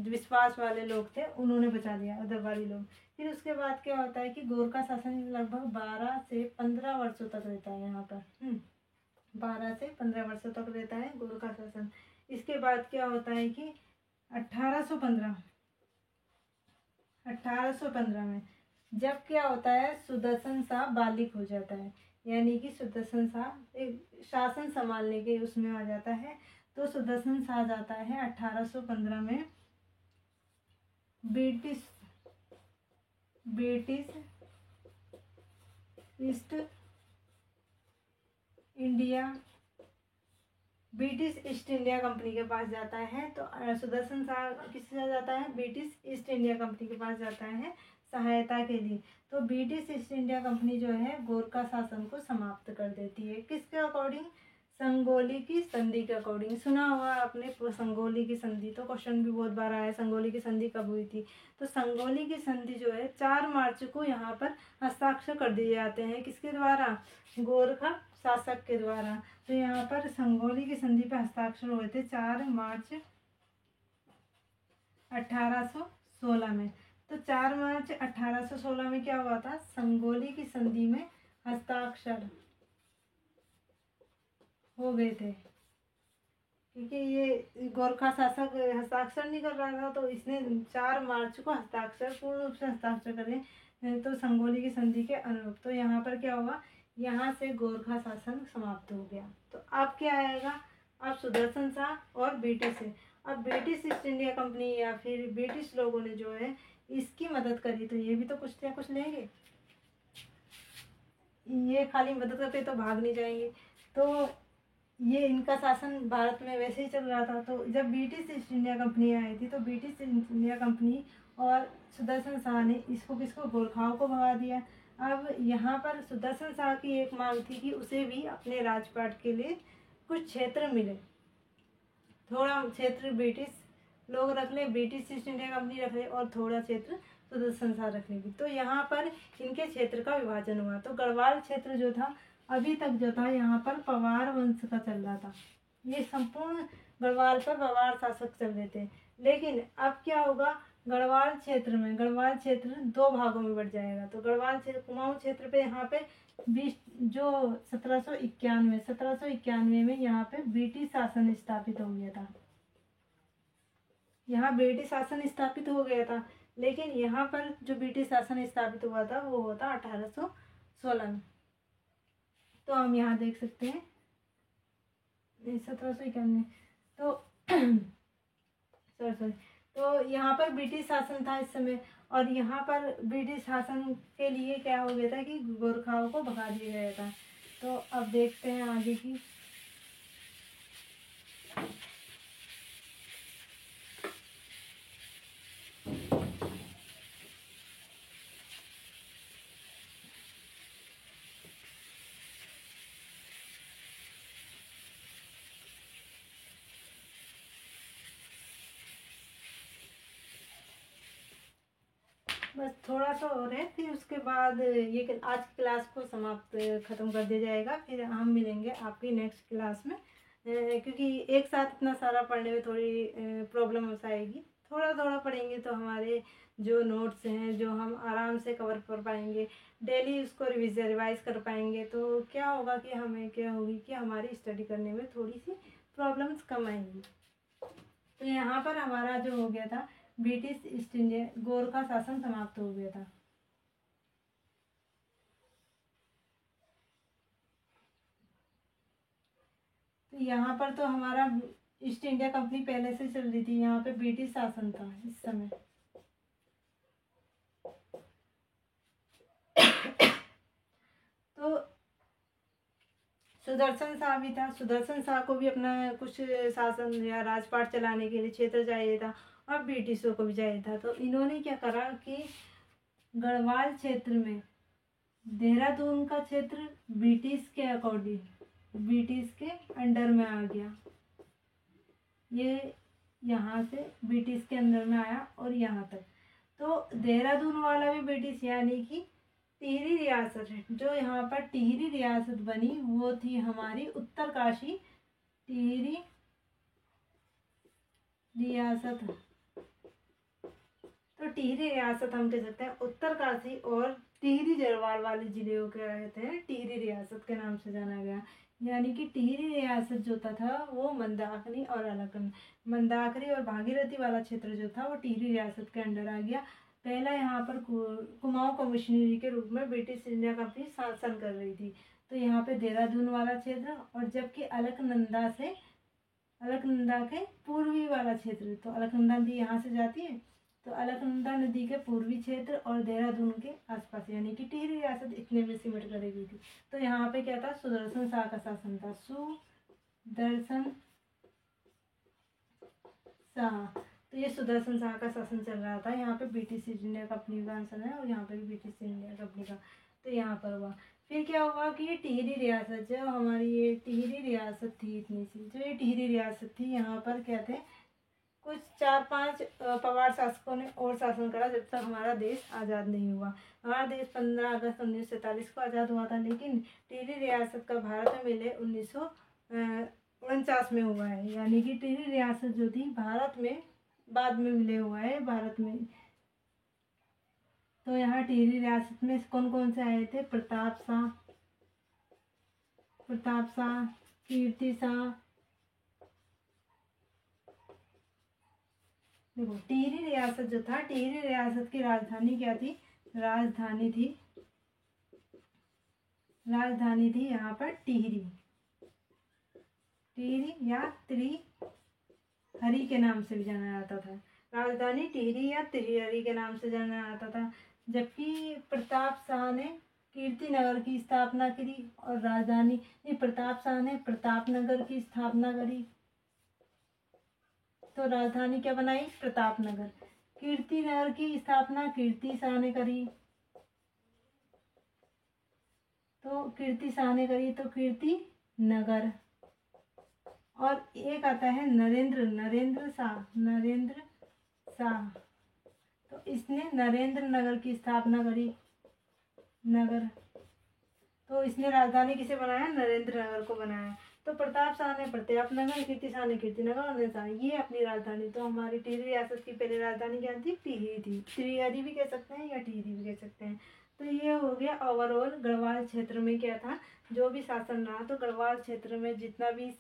विश्वास वाले लोग थे, उन्होंने बचा दिया, दरबारी लोग। फिर उसके बाद क्या होता है कि गोरखा शासन लगभग 12 से 15 वर्षों तक रहता है यहाँ पर। 12 से 15 वर्षों तक रहता है गोरखा शासन। इसके बाद क्या होता है कि 1815 में जब क्या होता है, सुदर्शन शाह बालिग हो जाता है, यानी कि सुदर्शन शाह एक शासन संभालने के उसमें आ जाता है। तो सुदर्शन शाह जाता है 1815 में British east India, British east India company के पास जाता है। तो सुदर्शन शाह किसके साथ जाता है? ब्रिटिश ईस्ट इंडिया कंपनी के पास जाता है सहायता के लिए। तो ब्रिटिश ईस्ट इंडिया कंपनी जो है गोरखा शासन को समाप्त कर देती है। किसके अकॉर्डिंग? संगोली की संधि के अकॉर्डिंग। सुना हुआ आपने संगोली की संधि, तो क्वेश्चन भी बहुत बार आया संगोली की संधि कब हुई थी। तो संगोली की संधि जो है 4 मार्च को यहाँ पर हस्ताक्षर कर दिए जाते हैं। किसके द्वारा? गोरखा शासक के द्वारा। तो यहाँ पर संगोली की संधि पर हस्ताक्षर हुए थे 4 मार्च 1816 में। तो 4 मार्च 1816 में क्या हुआ था? संगोली की संधि में हस्ताक्षर हो गए थे, क्योंकि ये गोरखा शासक हस्ताक्षर नहीं कर रहा था, तो इसने 4 मार्च को हस्ताक्षर पूर्ण रूप से हस्ताक्षर करे, तो संगोली की संधि के अनुरूप। तो यहाँ पर क्या हुआ? यहाँ से गोरखा शासन समाप्त हो गया। तो अब क्या आएगा? अब सुदर्शन शाह और ब्रिटिश है। अब ब्रिटिश ईस्ट इंडिया कंपनी या फिर ब्रिटिश लोगों ने जो है इसकी मदद करी, तो ये भी तो कुछ ना कुछ लेंगे। ये खाली मदद करते तो भाग नहीं जाएंगे। तो ये इनका शासन भारत में वैसे ही चल रहा था। तो जब ब्रिटिश ईस्ट इंडिया कंपनी आई थी, तो ब्रिटिश ईस्ट इंडिया कंपनी और सुदर्शन शाह ने इसको किसको? गोरखाओं को भगा दिया। अब यहाँ पर सुदर्शन शाह की एक मांग थी कि उसे भी अपने राजपाट के लिए कुछ क्षेत्र मिले, थोड़ा क्षेत्र ब्रिटिश लोग रख ले, ब्रिटिश ईस्ट इंडिया कंपनी रख ले, और थोड़ा क्षेत्र सुदर्शन शाह रख लेगी। तो यहाँ पर इनके क्षेत्र का विभाजन हुआ। तो गढ़वाल क्षेत्र जो था अभी तक जो था यहाँ पर पवार वंश का चल रहा था। ये संपूर्ण गढ़वाल पर पवार शासक चल रहे थे। लेकिन अब क्या होगा? गढ़वाल क्षेत्र में, गढ़वाल क्षेत्र 2 भागों में बढ़ जाएगा। तो गढ़वाल क्षेत्र, कुमाऊं क्षेत्र पे यहाँ पे 20 जो 1791 में यहाँ पे ब्रिटिश शासन स्थापित हो गया था। यहाँ ब्रिटिश शासन स्थापित हो गया था, लेकिन यहाँ पर जो ब्रिटिश शासन स्थापित हुआ था वो हुआ था 1816 में। तो हम यहाँ देख सकते हैं 1791। तो सॉरी तो यहाँ पर ब्रिटिश शासन था इस समय, और यहाँ पर ब्रिटिश शासन के लिए क्या हो गया था कि गोरखाओं को भगा दिया गया था। तो अब देखते हैं आगे की। बस थोड़ा सा और है, फिर उसके बाद ये आज की क्लास को समाप्त ख़त्म कर दिया जाएगा। फिर हम मिलेंगे आपकी नेक्स्ट क्लास में, क्योंकि एक साथ इतना सारा पढ़ने में थोड़ी प्रॉब्लम हो जाएगी। थोड़ा थोड़ा पढ़ेंगे तो हमारे जो नोट्स हैं जो हम आराम से कवर कर पाएंगे, डेली उसको रिवाइज कर पाएंगे। तो क्या होगा कि हमें क्या होगी कि हमारी स्टडी करने में थोड़ी सी प्रॉब्लम्स कम आएंगी। तो यहाँ पर हमारा जो हो गया था ब्रिटिश ईस्ट इंडिया गोरखा शासन समाप्त हो गया था। तो यहाँ पर तो हमारा ईस्ट इंडिया कंपनी पहले से चल रही थी, यहाँ पे ब्रिटिश शासन था इस समय। तो सुदर्शन शाह भी था, सुदर्शन शाह को भी अपना कुछ शासन या राजपाट चलाने के लिए क्षेत्र चाहिए था, और ब्रिटिशों को भी चाहिए था। तो इन्होंने क्या करा कि गढ़वाल क्षेत्र में देहरादून का क्षेत्र ब्रिटिश के अकॉर्डिंग ब्रिटिश के अंडर में आ गया। ये यहाँ से ब्रिटिश के अंदर में आया और यहाँ तक। तो देहरादून वाला भी ब्रिटिश, यानी कि टिहरी रियासत है। जो यहाँ पर टिहरी रियासत बनी वो थी हमारी उत्तरकाशी टिहरी रियासत। तो टिहरी रियासत हम कह सकते हैं उत्तरकाशी और टिहरी गढ़वाल वाले जिले को क्या कहते हैं? टिहरी रियासत के नाम से जाना गया। यानी कि टिहरी रियासत जो था वो मंदाकिनी और मंदाकिनी और भागीरथी वाला क्षेत्र जो था वो टिहरी रियासत के अंडर आ गया। पहला यहाँ पर कुमाऊं कमिश्नरी के रूप में ब्रिटिश इंडिया कंपनी शासन कर रही थी। तो यहाँ पे देहरादून वाला क्षेत्र, और जबकि अलकनंदा के पूर्वी वाला क्षेत्र, तो अलकनंदा नदी यहाँ से जाती है, तो अलकनंदा नदी के पूर्वी क्षेत्र और देहरादून के आसपास, यानी कि टिहरी रियासत इतने में सिमट कर गई थी। तो यहाँ पे क्या था, सुदर्शन शाह का शासन था, सुदर्शन शाह। तो ये सुदर्शन शाह का शासन चल रहा था। यहाँ पे ब्रिटिश ईस्ट इंडिया कंपनी का शासन है और यहाँ पे भी ब्रिटिश ईस्ट इंडिया कंपनी का। तो यहाँ पर हुआ, फिर क्या हुआ कि ये टिहरी रियासत, जो हमारी ये टिहरी रियासत थी इतनी सी, जो ये टिहरी रियासत थी, यहाँ पर क्या थे, कुछ 4-5 पवार शासकों ने और शासन करा जब तक हमारा देश आज़ाद नहीं हुआ। हमारा देश 15 अगस्त 1947 को आज़ाद हुआ था, लेकिन टिहरी रियासत का भारत में विलय 1949 में हुआ है। यानी कि टिहरी रियासत जो थी भारत में बाद में विलय हुआ है भारत में। तो यहाँ टिहरी रियासत में कौन कौन से आए थे, प्रताप शाह, कीर्ति शाह। देखो टिहरी रियासत जो था, टिहरी रियासत की राजधानी क्या थी, राजधानी थी यहाँ पर टिहरी या त्रिहरी के नाम से भी जाना जाता था। राजधानी टिहरी या त्रिहरी के नाम से जाना जाता था। जबकि प्रताप शाह ने कीर्तिनगर की स्थापना करी और प्रताप शाह ने प्रतापनगर की स्थापना करी। तो राजधानी क्या बनाई, प्रतापनगर। कीर्तिनगर की स्थापना कीर्ति शाह ने करी, तो कीर्तिनगर। और एक आता है नरेंद्र शाह। तो इसने नरेंद्र नगर की स्थापना करी, नगर। तो इसने राजधानी किसे बनाया, नरेंद्र नगर को बनाया। तो प्रताप शाह ने प्रतापनगर, कीर्ति शाह ने कीर्तिनगर और नरेंद्र शाह ये अपनी राजधानी। तो हमारी टिहरी रियासत की पहले राजधानी क्या थी, टिहरी थी। त्रिहरी भी कह सकते हैं या टिहरी भी कह सकते हैं। तो ये हो गया ओवरऑल। गढ़वाल क्षेत्र में क्या था, जो भी शासन रहा, तो गढ़वाल क्षेत्र में जितना भी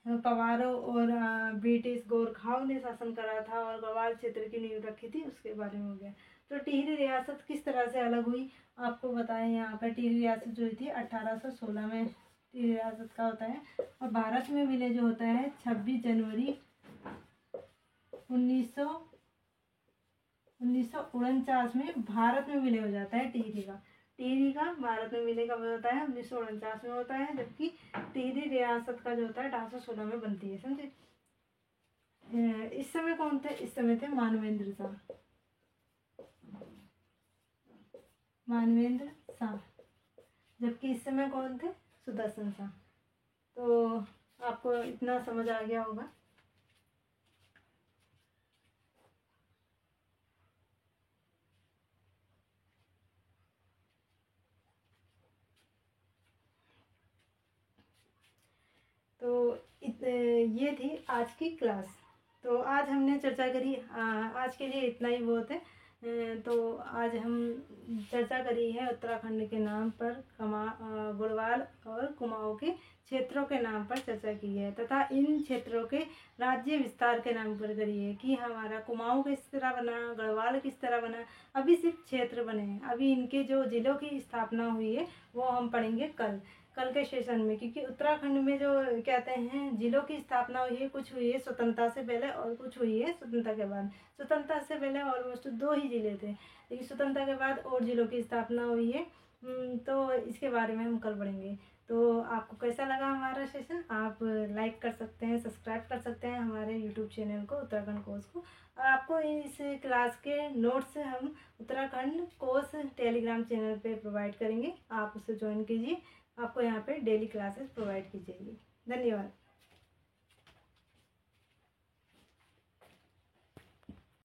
पवारों और ब्रिटिश गोरखाओं ने शासन करा था और गढ़वाल क्षेत्र की नींव रखी थी, उसके बारे में हो गया। तो टिहरी रियासत किस तरह से अलग हुई आपको बताएं। यहाँ पर टिहरी रियासत जो थी 1816 में टिहरी रियासत का होता है और भारत में विलय जो होता है 26 जनवरी 1949 में भारत में विलय हो जाता है टिहरी का भारत में विलय कब होता है, 1949 में होता है। जबकि टिहरी रियासत का जो होता है 1816 में बनती है, समझे। इस समय कौन थे, इस समय थे मानवेंद्र शाह। जबकि इस समय कौन थे, सुदर्शन शाह। तो आपको इतना समझ आ गया होगा। तो ये थी आज की क्लास। तो आज हमने चर्चा करी, आज के लिए इतना ही बहुत है। तो आज हम चर्चा करी है उत्तराखंड के नाम पर, गढ़वाल और कुमाऊं के क्षेत्रों के नाम पर चर्चा की है तथा इन क्षेत्रों के राज्य विस्तार के नाम पर करी है कि हमारा कुमाऊं किस तरह बना, गढ़वाल किस तरह बना। अभी सिर्फ क्षेत्र बने हैं, अभी इनके जो जिलों की स्थापना हुई है वो हम पढ़ेंगे कल के सेशन में। क्योंकि उत्तराखंड में जो कहते हैं जिलों की स्थापना हुई है, कुछ हुई है स्वतंत्रता से पहले और कुछ हुई है स्वतंत्रता के बाद। स्वतंत्रता से पहले ऑलमोस्ट 2 ही जिले थे, लेकिन स्वतंत्रता के बाद और जिलों की स्थापना हुई है। तो इसके बारे में हम कल पढ़ेंगे। तो आपको कैसा लगा हमारा सेशन, आप लाइक कर सकते हैं, सब्सक्राइब कर सकते हैं हमारे यूट्यूब चैनल को, उत्तराखंड कोर्स को। और आपको इस क्लास के नोट्स हम उत्तराखंड कोर्स टेलीग्राम चैनल पे प्रोवाइड करेंगे, आप उसे ज्वाइन कीजिए। आपको यहाँ पे डेली क्लासेस प्रोवाइड की जाएगी। धन्यवाद।